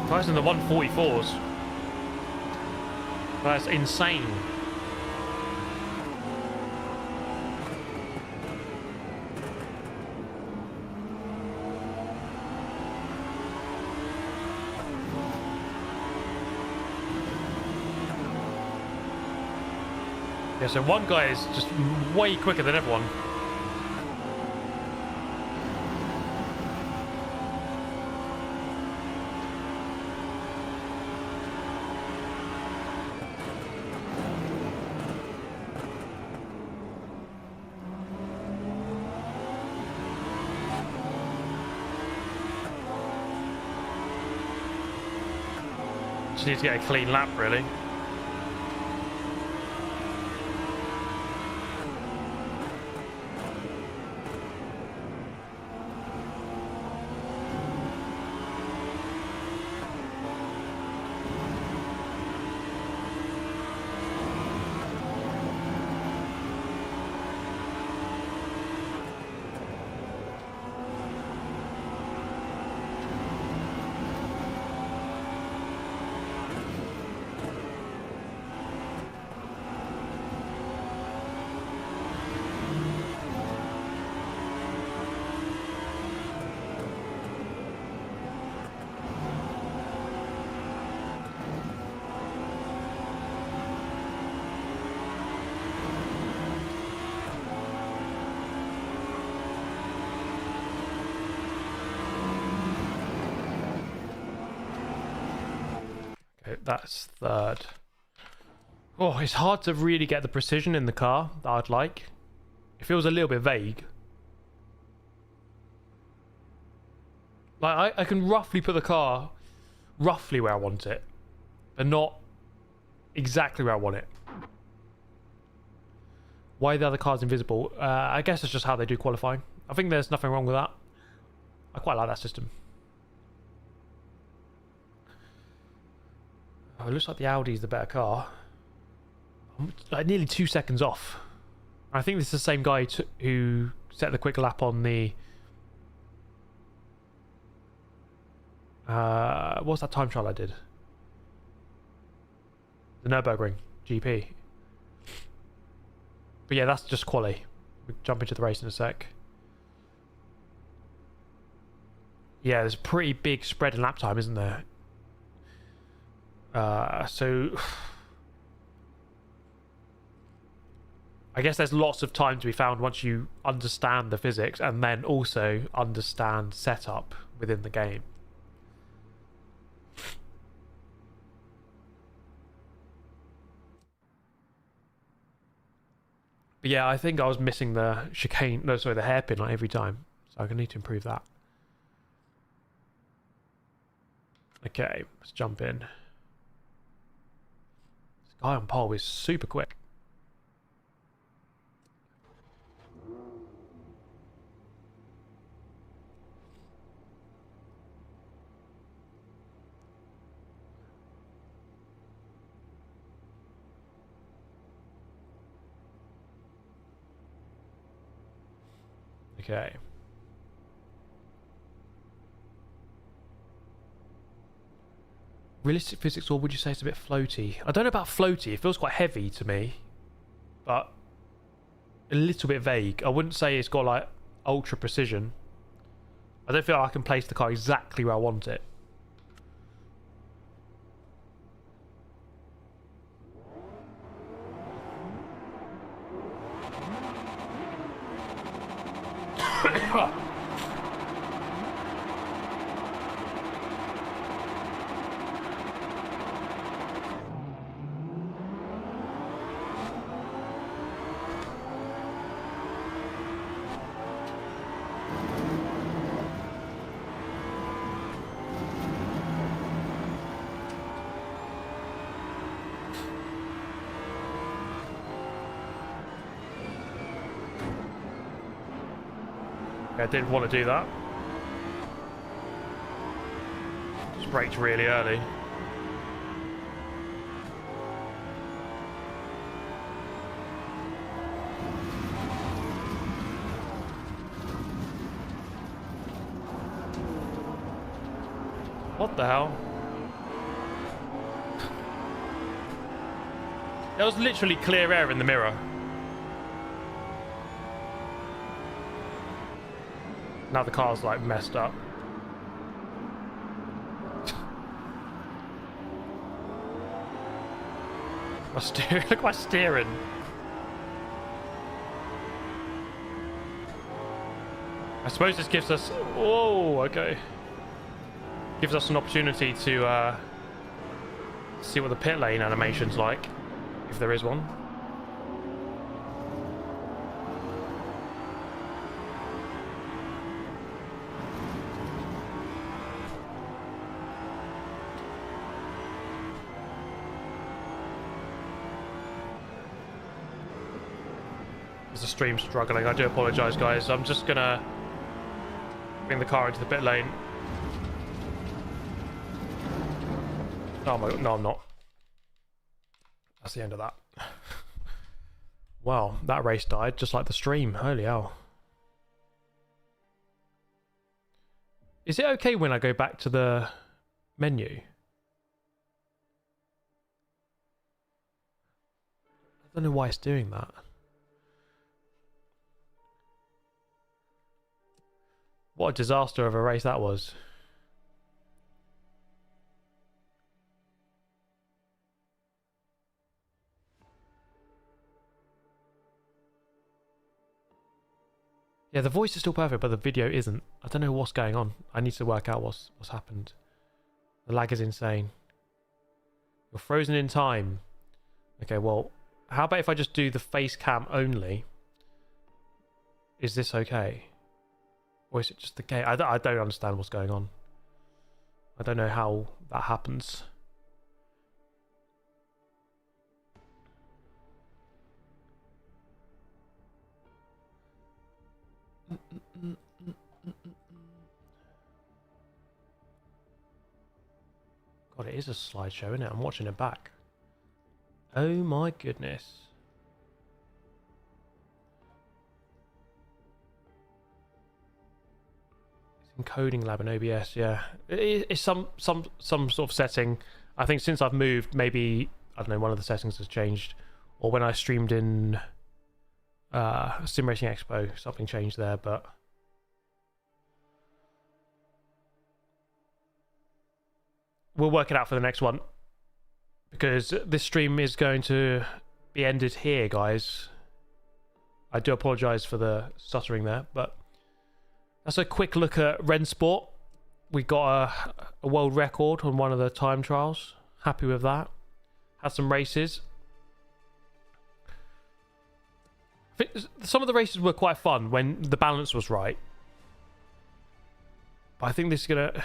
Guys in the 144s. That's insane. Yeah, so one guy is just way quicker than everyone. Just need to get a clean lap, really. That's third. Oh, it's hard to really get the precision in the car that I'd like. It feels a little bit vague. Like, I can roughly put the car roughly where I want it, but not exactly where I want it. Why the other car's invisible? I guess it's just how they do qualifying. I think there's nothing wrong with that. I quite like that system. Oh, it looks like the Audi's the better car. I'm like nearly 2 seconds off. I think this is the same guy who set the quick lap on the... what's that time trial I did? The Nürburgring GP. But yeah, that's just quali. We'll jump into the race in a sec. Yeah, there's a pretty big spread in lap time, isn't there? So... I guess there's lots of time to be found once you understand the physics and then also understand setup within the game. But yeah, I think I was missing the chicane, no, sorry, the hairpin like every time. So I'm going to need to improve that. Okay, let's jump in. This guy on pole is super quick. Okay. Realistic physics, or would you say it's a bit floaty? I don't know about floaty. It feels quite heavy to me, but a little bit vague. I wouldn't say it's got like ultra precision. I don't feel like I can place the car exactly where I want it. I didn't want to do that. Just braked really early. What the hell? There was literally clear air in the mirror. Now the car's like messed up. My steering, look at my steering. I suppose this gives us, oh, okay. Gives us an opportunity to see what the pit lane animation's like, if there is one. The stream struggling. I do apologise, guys. I'm just gonna bring the car into the pit lane. Oh my god, no, I'm not. That's the end of that. Wow, that race died just like the stream. Holy hell. Is it okay when I go back to the menu? I don't know why it's doing that. What a disaster of a race that was. Yeah, the voice is still perfect, but the video isn't. I don't know what's going on. I need to work out what's happened. The lag is insane. You're frozen in time. Okay, well, how about if I just do the face cam only? Is this okay? Or is it just the game? I don't understand what's going on. I don't know how that happens. God, it is a slideshow, isn't it? I'm watching it back. Oh my goodness. It's encoding lab in OBS, yeah. It's some sort of setting. I think since I've moved, maybe, I don't know, one of the settings has changed. Or when I streamed in Sim Racing Expo, something changed there, but we'll work it out for the next one, because this stream is going to be ended here, guys. I do apologize for the stuttering there, but that's a quick look at Rennsport. We got a world record on one of the time trials. Happy with that. Had some races. I think some of the races were quite fun when the balance was right, but I think this is gonna,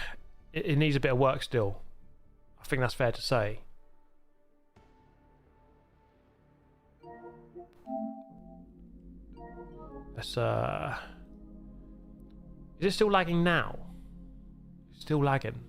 it needs a bit of work still. I think that's fair to say. Let's is it still lagging now? Still lagging.